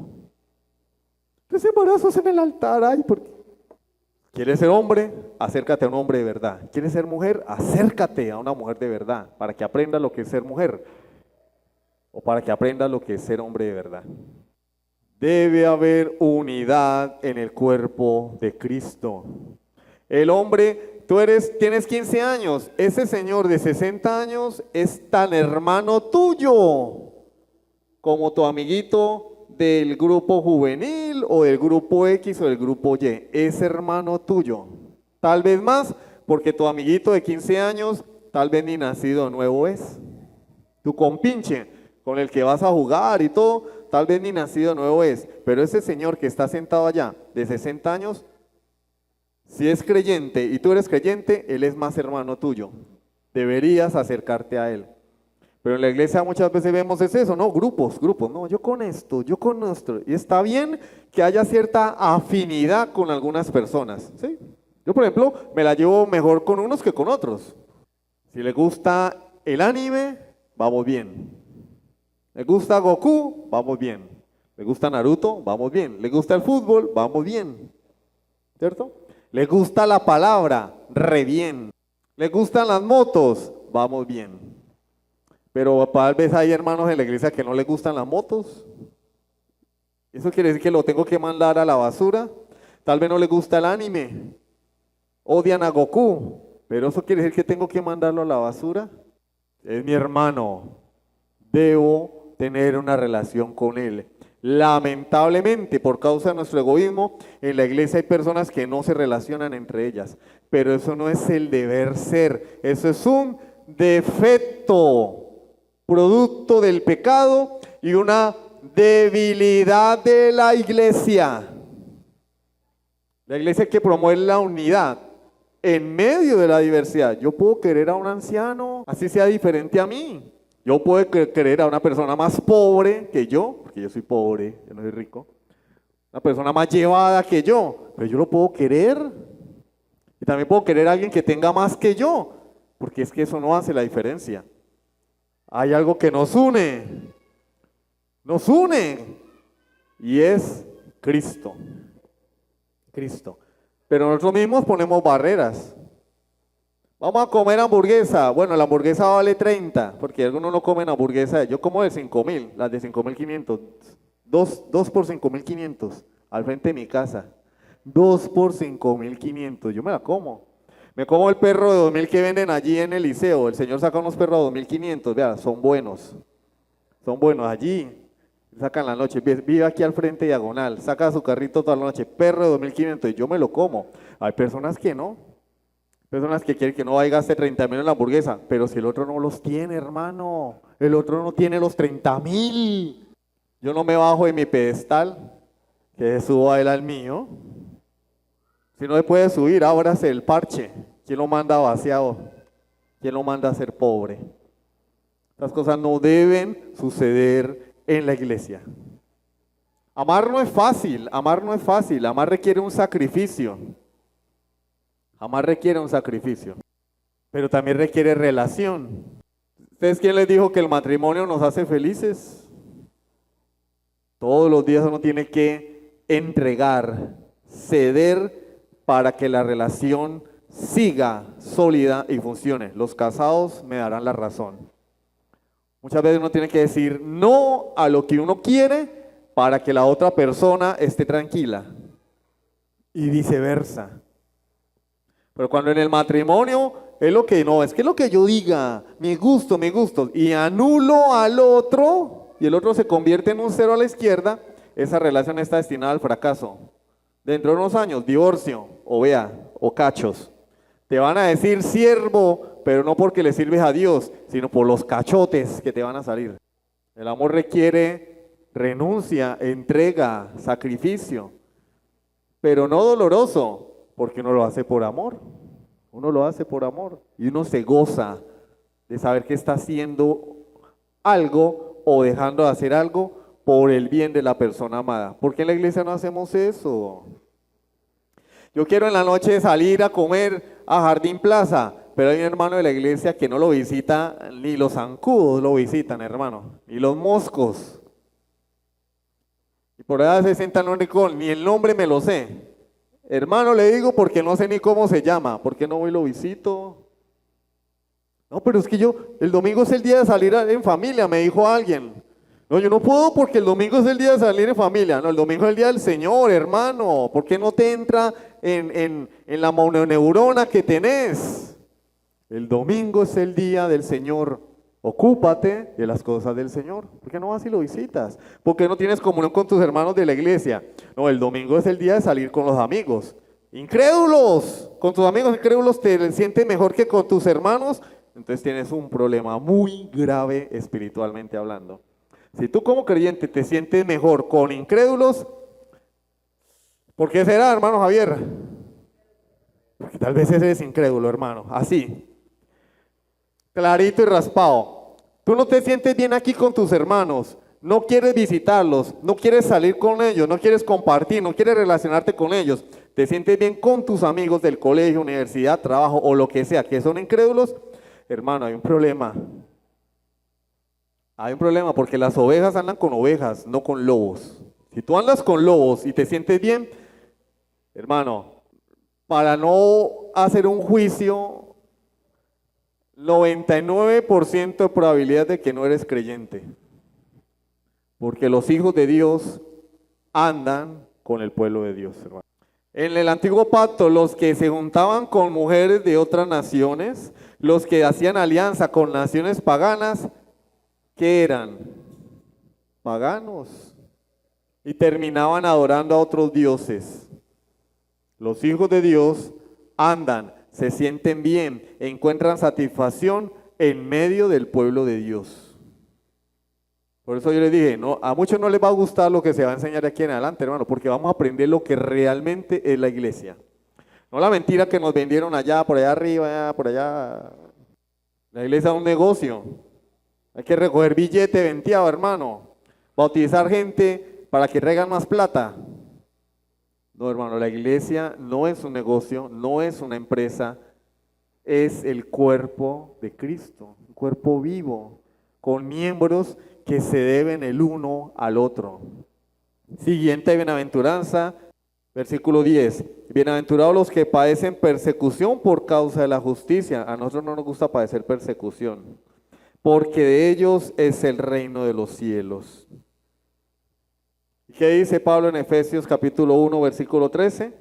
3 embarazos en el altar. Ay, ¿por qué? ¿Quieres ser hombre? Acércate a un hombre de verdad. ¿Quieres ser mujer? Acércate a una mujer de verdad para que aprendas lo que es ser mujer o para que aprendas lo que es ser hombre de verdad. Debe haber unidad en el cuerpo de Cristo. El hombre, tienes 15 años, ese señor de 60 años es tan hermano tuyo como tu amiguito del grupo juvenil o del grupo X o del grupo Y, es hermano tuyo. Tal vez más, porque tu amiguito de 15 años tal vez ni nacido nuevo es. Tu compinche con el que vas a jugar y todo, tal vez ni nacido nuevo es. Pero ese señor que está sentado allá de 60 años, si es creyente y tú eres creyente, él es más hermano tuyo. Deberías acercarte a él. Pero en la iglesia muchas veces vemos eso, ¿no? Grupos, no, yo con esto. Y está bien que haya cierta afinidad con algunas personas, ¿sí? Yo, por ejemplo, me la llevo mejor con unos que con otros. Si le gusta el anime, vamos bien. Le gusta Goku, vamos bien. Le gusta Naruto, vamos bien. Le gusta el fútbol, vamos bien. ¿Cierto? Le gusta la palabra, re bien. Le gustan las motos, vamos bien. Pero tal vez hay hermanos en la iglesia que no les gustan las motos. ¿Eso quiere decir que lo tengo que mandar a la basura? Tal vez no le gusta el anime. Odian a Goku. Pero ¿eso quiere decir que tengo que mandarlo a la basura? Es mi hermano. Debo tener una relación con él. Lamentablemente, por causa de nuestro egoísmo, en la iglesia hay personas que no se relacionan entre ellas. Pero eso no es el deber ser. Eso es un defecto, producto del pecado y una debilidad de la iglesia. La iglesia que promueve la unidad en medio de la diversidad. Yo puedo querer a un anciano, así sea diferente a mí. Yo puedo querer a una persona más pobre que yo, porque yo soy pobre, yo no soy rico. Una persona más llevada que yo, pero yo lo puedo querer. Y también puedo querer a alguien que tenga más que yo, porque es que eso no hace la diferencia. Hay algo que nos une, y es Cristo. Pero nosotros mismos ponemos barreras. Vamos a comer hamburguesa. Bueno, la hamburguesa vale 30, porque algunos no comen hamburguesa. Yo como de 5.000, las de 5.500. 2 por 5.500 al frente de mi casa. 2 por 5.500, yo me la como. Me como el perro de 2.000 que venden allí en el liceo. El señor saca unos perros de 2.500, vea, son buenos allí. Sacan la noche, vive aquí al frente diagonal, saca su carrito toda la noche, perro de 2.500 y yo me lo como. Hay personas que no, personas que quieren que no vaya y gaste 30.000 en la hamburguesa, pero si el otro no los tiene, hermano, el otro no tiene los 30.000. Yo no me bajo de mi pedestal, que suba él al mío. Si no se puede subir, ábrase el parche. ¿Quién lo manda vaciado? ¿Quién lo manda a ser pobre? Estas cosas no deben suceder en la iglesia. Amar no es fácil, amar no es fácil, amar requiere un sacrificio. Amar requiere un sacrificio, pero también requiere relación. ¿Ustedes quién les dijo que el matrimonio nos hace felices? Todos los días uno tiene que entregar, ceder para que la relación siga sólida y funcione. Los casados me darán la razón. Muchas veces uno tiene que decir no a lo que uno quiere para que la otra persona esté tranquila y viceversa. Pero cuando en el matrimonio es lo que no, es que lo que yo diga, mi gusto, y anulo al otro y el otro se convierte en un cero a la izquierda, esa relación está destinada al fracaso. Dentro de unos años, divorcio, o vea, o cachos. Te van a decir siervo, pero no porque le sirves a Dios, sino por los cachotes que te van a salir. El amor requiere renuncia, entrega, sacrificio, pero no doloroso, porque uno lo hace por amor. Uno lo hace por amor y uno se goza de saber que está haciendo algo o dejando de hacer algo por el bien de la persona amada. ¿Por qué en la iglesia no hacemos eso? Yo quiero en la noche salir a comer a Jardín Plaza, pero hay un hermano de la iglesia que no lo visita, ni los zancudos lo visitan, hermano, ni los moscos. Y por allá se sientan un rincón, ni el nombre me lo sé. Hermano, le digo porque no sé ni cómo se llama. ¿Por qué no voy y lo visito? No, pero es que el domingo es el día de salir en familia, me dijo alguien. No, yo no puedo porque el domingo es el día de salir en familia. No, el domingo es el día del Señor, hermano. ¿Por qué no te entra en la mononeurona que tenés? El domingo es el día del Señor. Ocúpate de las cosas del Señor. ¿Por qué no vas y lo visitas? ¿Por qué no tienes comunión con tus hermanos de la iglesia? No, el domingo es el día de salir con los amigos. Incrédulos, con tus amigos incrédulos te sientes mejor que con tus hermanos. Entonces tienes un problema muy grave espiritualmente hablando. Si tú como creyente te sientes mejor con incrédulos, ¿por qué será, hermano Javier? Porque tal vez eres incrédulo, hermano, así. Clarito y raspado. Tú no te sientes bien aquí con tus hermanos, no quieres visitarlos, no quieres salir con ellos, no quieres compartir, no quieres relacionarte con ellos. Te sientes bien con tus amigos del colegio, universidad, trabajo o lo que sea, que son incrédulos. Hermano, hay un problema. Hay un problema porque las ovejas andan con ovejas, no con lobos. Si tú andas con lobos y te sientes bien, hermano, para no hacer un juicio, 99% de probabilidad de que no eres creyente. Porque los hijos de Dios andan con el pueblo de Dios, hermano. En el antiguo pacto, los que se juntaban con mujeres de otras naciones, los que hacían alianza con naciones paganas, ¿qué eran? Paganos. Y terminaban adorando a otros dioses. Los hijos de Dios andan, se sienten bien, encuentran satisfacción en medio del pueblo de Dios. Por eso yo les dije, no, a muchos no les va a gustar lo que se va a enseñar aquí en adelante, hermano, porque vamos a aprender lo que realmente es la iglesia. No la mentira que nos vendieron allá, por allá arriba, allá, por allá. La iglesia es un negocio. Hay que recoger billete venteado, hermano. Bautizar gente para que traigan más plata. No, hermano, la iglesia no es un negocio, no es una empresa, es el cuerpo de Cristo, un cuerpo vivo, con miembros que se deben el uno al otro. Siguiente bienaventuranza, versículo 10. Bienaventurados los que padecen persecución por causa de la justicia. A nosotros no nos gusta padecer persecución, porque de ellos es el reino de los cielos. ¿Qué dice Pablo en Efesios capítulo 1, versículo 13?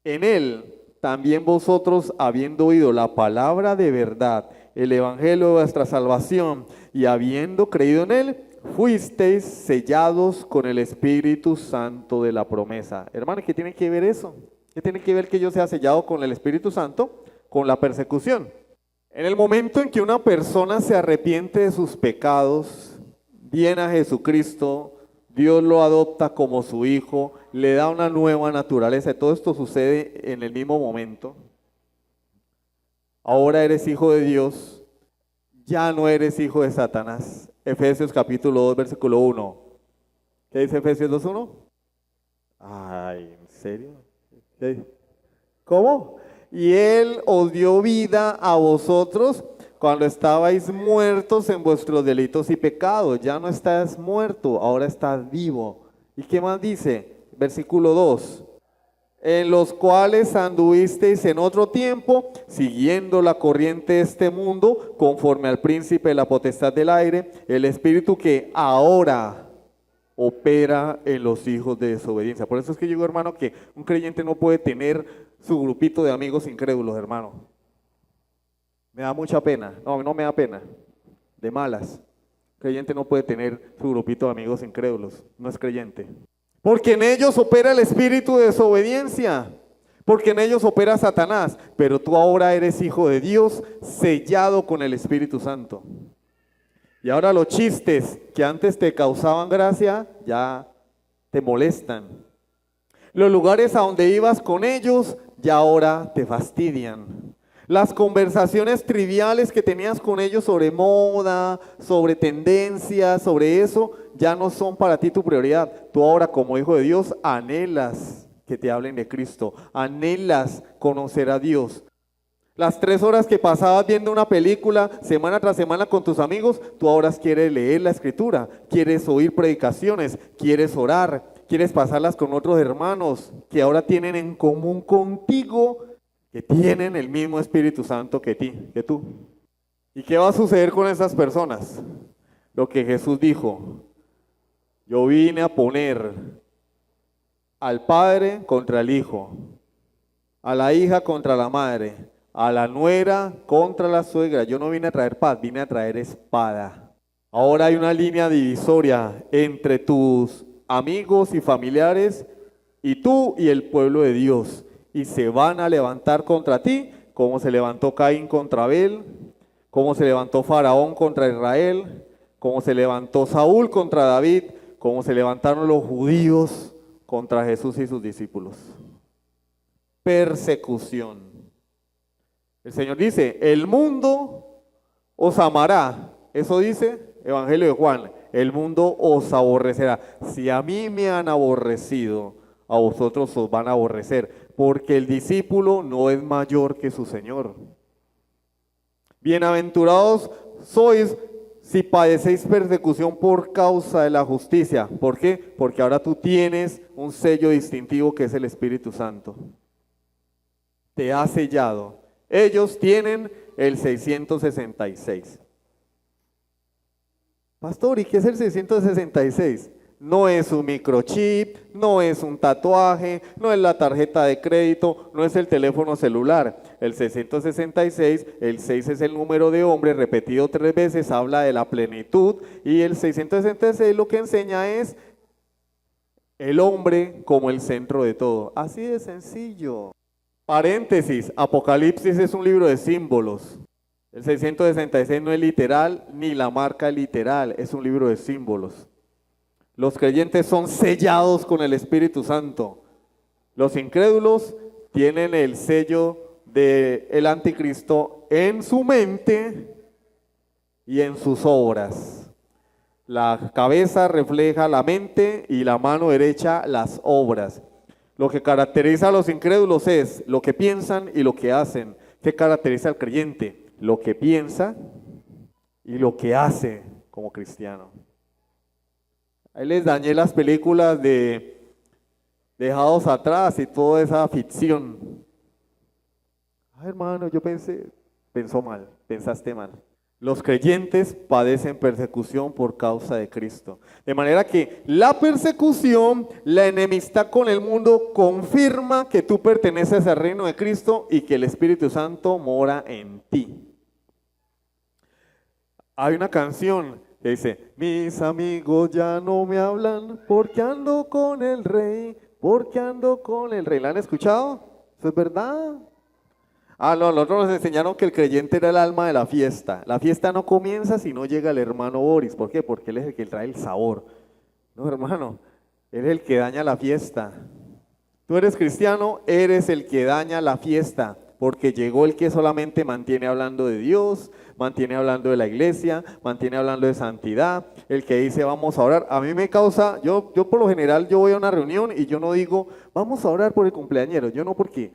En él también vosotros, habiendo oído la palabra de verdad, el evangelio de vuestra salvación, y habiendo creído en él, fuisteis sellados con el Espíritu Santo de la promesa. Hermano, ¿qué tiene que ver eso? ¿Qué tiene que ver que yo sea sellado con el Espíritu Santo? Con la persecución. En el momento en que una persona se arrepiente de sus pecados, viene a Jesucristo, Dios lo adopta como su hijo, le da una nueva naturaleza. Todo esto sucede en el mismo momento. Ahora eres hijo de Dios, ya no eres hijo de Satanás. Efesios capítulo 2, versículo 1. ¿Qué dice Efesios 2:1? Ay, ¿en serio? ¿Qué dice? ¿Cómo? Y Él os dio vida a vosotros cuando estabais muertos en vuestros delitos y pecados. Ya no estás muerto, ahora estás vivo. ¿Y qué más dice? Versículo 2. En los cuales anduvisteis en otro tiempo, siguiendo la corriente de este mundo, conforme al príncipe de la potestad del aire, el espíritu que ahora opera en los hijos de desobediencia. Por eso es que yo digo, hermano, que un creyente no puede tener su grupito de amigos incrédulos, hermano. Me da mucha pena. No me da pena. De malas. Creyente no puede tener su grupito de amigos incrédulos. No es creyente. Porque en ellos opera el espíritu de desobediencia. Porque en ellos opera Satanás. Pero tú ahora eres hijo de Dios, sellado con el Espíritu Santo. Y ahora los chistes que antes te causaban gracia, ya te molestan. Los lugares a donde ibas con ellos, ya ahora te fastidian. Las conversaciones triviales que tenías con ellos sobre moda, sobre tendencias, sobre eso, ya no son para ti tu prioridad. Tú ahora como hijo de Dios anhelas que te hablen de Cristo, anhelas conocer a Dios. Las 3 horas que pasabas viendo una película semana tras semana con tus amigos, tú ahora quieres leer la Escritura, quieres oír predicaciones, quieres orar, quieres pasarlas con otros hermanos que ahora tienen en común contigo, que tienen el mismo Espíritu Santo que tú. ¿Y qué va a suceder con esas personas? Lo que Jesús dijo: yo vine a poner al padre contra el hijo, a la hija contra la madre, a la nuera contra la suegra. Yo no vine a traer paz, vine a traer espada. Ahora hay una línea divisoria entre tus amigos y familiares y tú y el pueblo de Dios. Y se van a levantar contra ti, como se levantó Caín contra Abel, como se levantó Faraón contra Israel, como se levantó Saúl contra David, como se levantaron los judíos contra Jesús y sus discípulos. Persecución. El Señor dice: el mundo os amará. Eso dice Evangelio de Juan: el mundo os aborrecerá. Si a mí me han aborrecido, a vosotros os van a aborrecer, porque el discípulo no es mayor que su Señor. Bienaventurados sois si padecéis persecución por causa de la justicia. ¿Por qué? Porque ahora tú tienes un sello distintivo que es el Espíritu Santo. Te ha sellado. Ellos tienen el 666. Pastor, ¿y qué es el 666? No es un microchip, no es un tatuaje, no es la tarjeta de crédito, no es el teléfono celular. El 666, el 6 es el número de hombre, repetido 3 veces, habla de la plenitud, y el 666 lo que enseña es el hombre como el centro de todo. Así de sencillo. Paréntesis, Apocalipsis es un libro de símbolos. El 666 no es literal, ni la marca literal, es un libro de símbolos. Los creyentes son sellados con el Espíritu Santo. Los incrédulos tienen el sello del anticristo en su mente y en sus obras. La cabeza refleja la mente y la mano derecha las obras. Lo que caracteriza a los incrédulos es lo que piensan y lo que hacen. ¿Qué caracteriza al creyente? Lo que piensa y lo que hace como cristiano. Ahí les dañé las películas de Dejados Atrás y toda esa ficción. Ay, hermano, yo pensaste mal. Los creyentes padecen persecución por causa de Cristo. De manera que la persecución, la enemistad con el mundo, confirma que tú perteneces al reino de Cristo y que el Espíritu Santo mora en ti. Hay una canción que dice: mis amigos ya no me hablan porque ando con el rey, porque ando con el rey. ¿La han escuchado? ¿Eso es verdad? No, nosotros nos enseñaron que el creyente era el alma de la fiesta. La fiesta no comienza si no llega el hermano Boris. ¿Por qué? Porque él es el que trae el sabor. No, hermano, eres el que daña la fiesta. Tú eres cristiano, eres el que daña la fiesta, porque llegó el que solamente mantiene hablando de Dios, mantiene hablando de la iglesia, mantiene hablando de santidad, el que dice vamos a orar. A mí me causa, yo por lo general yo voy a una reunión y yo no digo vamos a orar por el cumpleañero, yo no, porque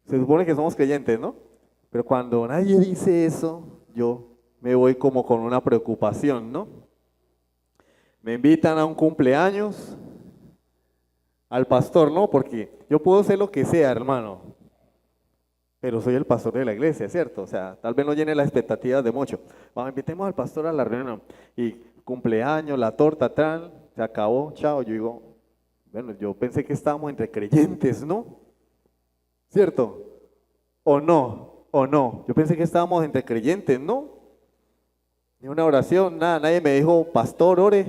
se supone que somos creyentes, ¿no? Pero cuando nadie dice eso, yo me voy como con una preocupación, ¿no? Me invitan a un cumpleaños, al pastor, no, porque yo puedo ser lo que sea, hermano, pero soy el pastor de la iglesia, ¿cierto? O sea, tal vez no llene las expectativas de mucho. Vamos, invitemos al pastor a la reunión y cumpleaños, la torta, tal, se acabó, chao. Yo digo, bueno, yo pensé que estábamos entre creyentes, ¿no? ¿Cierto? ¿O no? ¿O no? Yo pensé que estábamos entre creyentes, ¿no? Ni una oración, nada, nadie me dijo, pastor, ore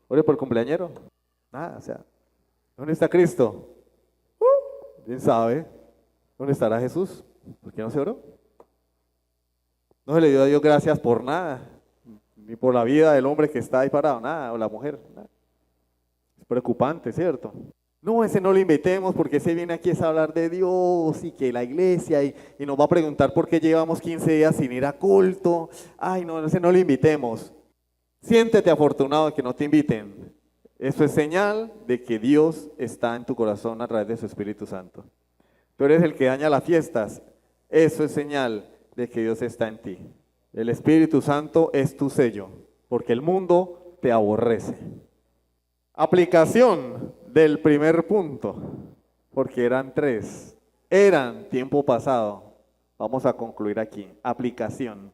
por el cumpleañero. Nada, o sea, ¿dónde está Cristo? ¿Quién sabe? ¿Dónde estará Jesús? ¿Por qué no se oró? No se le dio a Dios gracias por nada, ni por la vida del hombre que está ahí parado, nada, o la mujer, nada. Es preocupante, ¿cierto? No, ese no lo invitemos porque ese viene aquí a hablar de Dios y que la iglesia y nos va a preguntar por qué llevamos 15 días sin ir a culto. Ay, no, ese no lo invitemos. Siéntete afortunado de que no te inviten. Eso es señal de que Dios está en tu corazón a través de su Espíritu Santo. Tú eres el que daña las fiestas. Eso es señal de que Dios está en ti. El Espíritu Santo es tu sello, porque el mundo te aborrece. Aplicación del primer punto, porque eran 3. Eran tiempo pasado. Vamos a concluir aquí. Aplicación.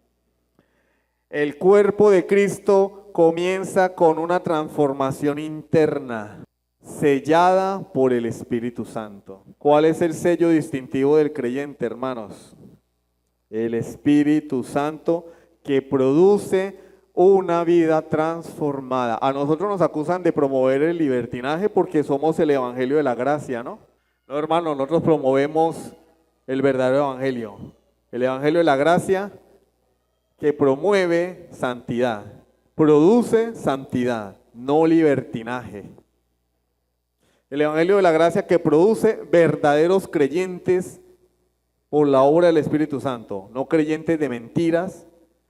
El cuerpo de Cristo comienza con una transformación interna, sellada por el Espíritu Santo. ¿Cuál es el sello distintivo del creyente, hermanos? El Espíritu Santo que produce una vida transformada. A nosotros nos acusan de promover el libertinaje porque somos el evangelio de la gracia, ¿no? No, hermano, nosotros promovemos el verdadero evangelio. El evangelio de la gracia que promueve santidad, produce santidad, no libertinaje. El evangelio de la gracia que produce verdaderos creyentes por la obra del Espíritu Santo, no creyentes de mentiras,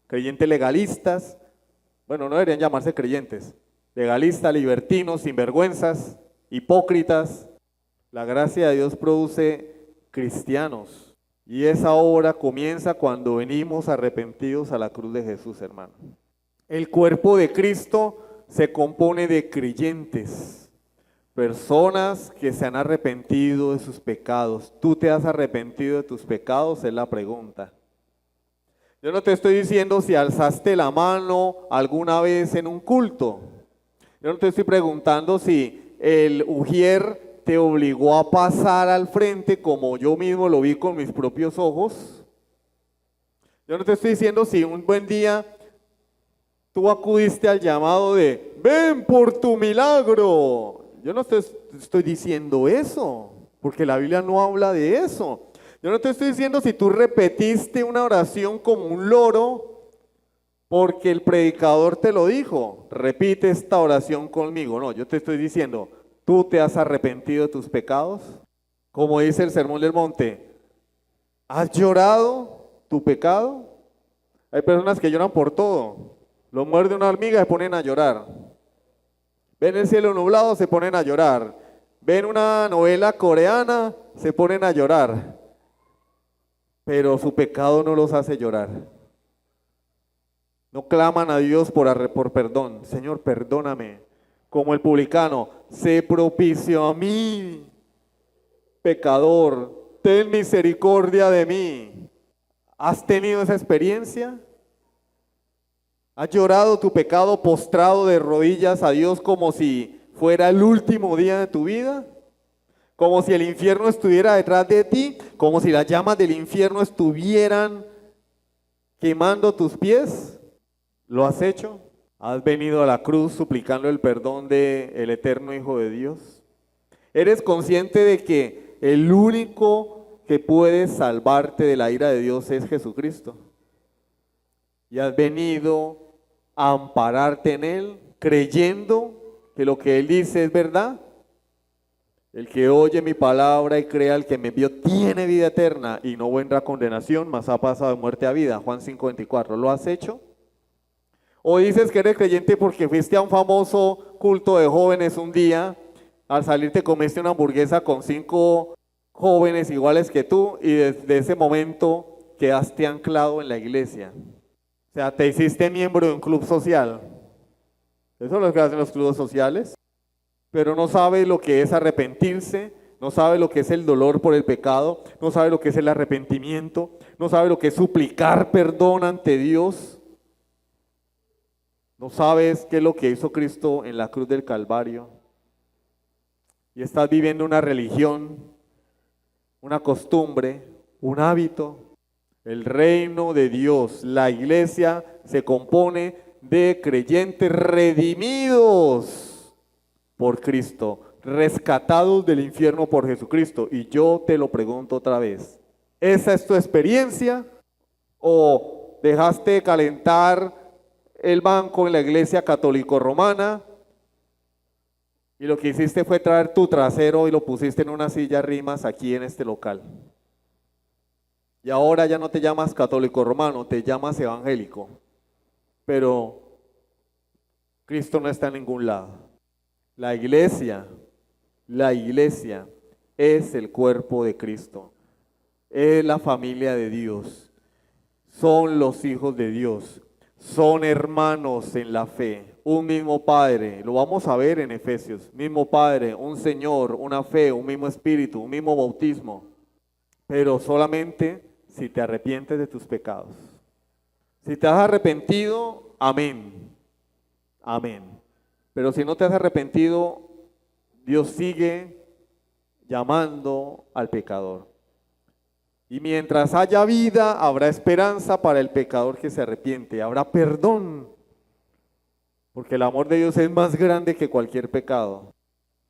creyentes legalistas. Bueno, no deberían llamarse creyentes, legalistas, libertinos, sinvergüenzas, hipócritas. La gracia de Dios produce cristianos. Y esa obra comienza cuando venimos arrepentidos a la cruz de Jesús, hermano. El cuerpo de Cristo se compone de creyentes, personas que se han arrepentido de sus pecados. ¿Tú te has arrepentido de tus pecados? Es la pregunta. Yo no te estoy diciendo si alzaste la mano alguna vez en un culto. Yo no te estoy preguntando si el ujier te obligó a pasar al frente como yo mismo lo vi con mis propios ojos. Yo no te estoy diciendo si un buen día tú acudiste al llamado de ven por tu milagro. Yo no te estoy diciendo eso, porque la Biblia no habla de eso. Yo no te estoy diciendo si tú repetiste una oración como un loro, porque el predicador te lo dijo, repite esta oración conmigo. No, yo te estoy diciendo, ¿tú te has arrepentido de tus pecados? Como dice el Sermón del Monte, ¿has llorado tu pecado? Hay personas que lloran por todo. Lo muerde una hormiga y se ponen a llorar. Ven el cielo nublado, se ponen a llorar. Ven una novela coreana, se ponen a llorar. Pero su pecado no los hace llorar. No claman a Dios por perdón. Señor, perdóname. Como el publicano, sé propicio a mí, pecador, ten misericordia de mí. ¿Has tenido esa experiencia? ¿Has llorado tu pecado postrado de rodillas a Dios como si fuera el último día de tu vida? Como si el infierno estuviera detrás de ti, como si las llamas del infierno estuvieran quemando tus pies. ¿Lo has hecho? ¿Has venido a la cruz suplicando el perdón del eterno Hijo de Dios? ¿Eres consciente de que el único que puede salvarte de la ira de Dios es Jesucristo? Y has venido a ampararte en Él, creyendo que lo que Él dice es verdad. El que oye mi palabra y crea al que me envió tiene vida eterna y no vendrá condenación, mas ha pasado de muerte a vida. Juan 5:24. ¿Lo has hecho? ¿O dices que eres creyente porque fuiste a un famoso culto de jóvenes un día, al salir te comiste una hamburguesa con 5 jóvenes iguales que tú y desde ese momento quedaste anclado en la iglesia? O sea, te hiciste miembro de un club social. Eso es lo que hacen los clubes sociales. Pero no sabe lo que es arrepentirse, no sabe lo que es el dolor por el pecado, no sabe lo que es el arrepentimiento, no sabe lo que es suplicar perdón ante Dios. No sabes qué es lo que hizo Cristo en la cruz del Calvario. Y estás viviendo una religión, una costumbre, un hábito. El reino de Dios, la iglesia, se compone de creyentes redimidos por Cristo, rescatados del infierno por Jesucristo. Y yo te lo pregunto otra vez, ¿esa es tu experiencia? ¿O dejaste de calentar el banco en la iglesia católico romana y lo que hiciste fue traer tu trasero y lo pusiste en una silla rimas aquí en este local? Y ahora ya no te llamas católico romano, te llamas evangélico, pero Cristo no está en ningún lado. La iglesia es el cuerpo de Cristo, es la familia de Dios, son los hijos de Dios, son hermanos en la fe, un mismo Padre, lo vamos a ver en Efesios, mismo Padre, un Señor, una fe, un mismo Espíritu, un mismo bautismo, pero solamente si te arrepientes de tus pecados. Si te has arrepentido, amén, amén. Pero si no te has arrepentido, Dios sigue llamando al pecador. Y mientras haya vida, habrá esperanza para el pecador que se arrepiente, habrá perdón, porque el amor de Dios es más grande que cualquier pecado.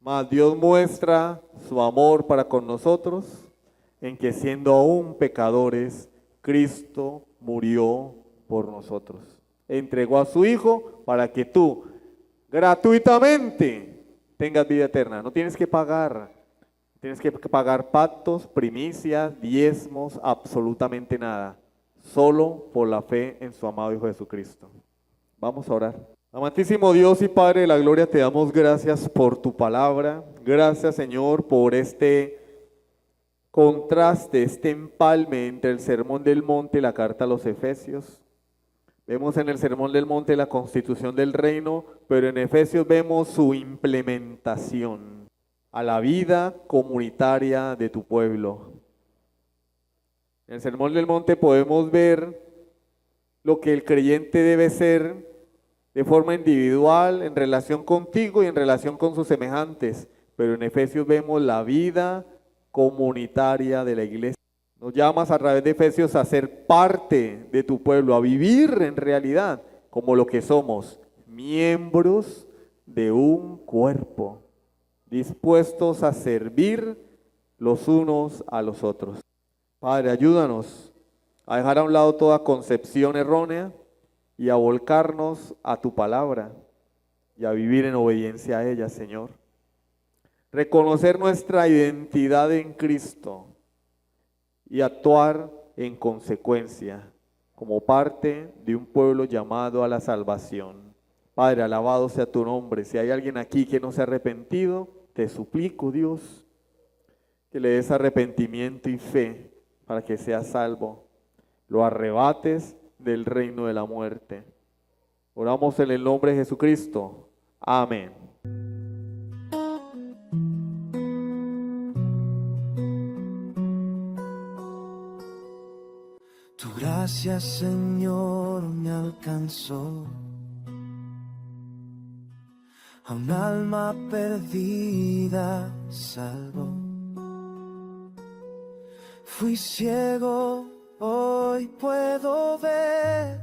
Mas Dios muestra su amor para con nosotros en que siendo aún pecadores, Cristo murió por nosotros. Entregó a su Hijo para que tú gratuitamente tengas vida eterna. No tienes que pagar. Tienes que pagar pactos, primicias, diezmos, absolutamente nada. Solo por la fe en su amado Hijo Jesucristo. Vamos a orar. Amantísimo Dios y Padre de la gloria, te damos gracias por tu palabra. Gracias, Señor, por este contraste, este empalme entre el Sermón del Monte y la carta a los Efesios. Vemos en el Sermón del Monte la constitución del reino, pero en Efesios vemos su implementación a la vida comunitaria de tu pueblo. En el Sermón del Monte podemos ver lo que el creyente debe ser de forma individual, en relación contigo y en relación con sus semejantes, pero en Efesios vemos la vida comunitaria de la iglesia. Nos llamas a través de Efesios a ser parte de tu pueblo, a vivir en realidad como lo que somos, miembros de un cuerpo, dispuestos a servir los unos a los otros. Padre, ayúdanos a dejar a un lado toda concepción errónea y a volcarnos a tu palabra y a vivir en obediencia a ella, Señor. Reconocer nuestra identidad en Cristo y actuar en consecuencia como parte de un pueblo llamado a la salvación. Padre, alabado sea tu nombre. Si hay alguien aquí que no se ha arrepentido, te suplico, Dios, que le des arrepentimiento y fe para que sea salvo. Lo arrebates del reino de la muerte. Oramos en el nombre de Jesucristo. Amén. Tu gracia, Señor, me alcanzó. A un alma perdida salvó. Fui ciego, hoy puedo ver.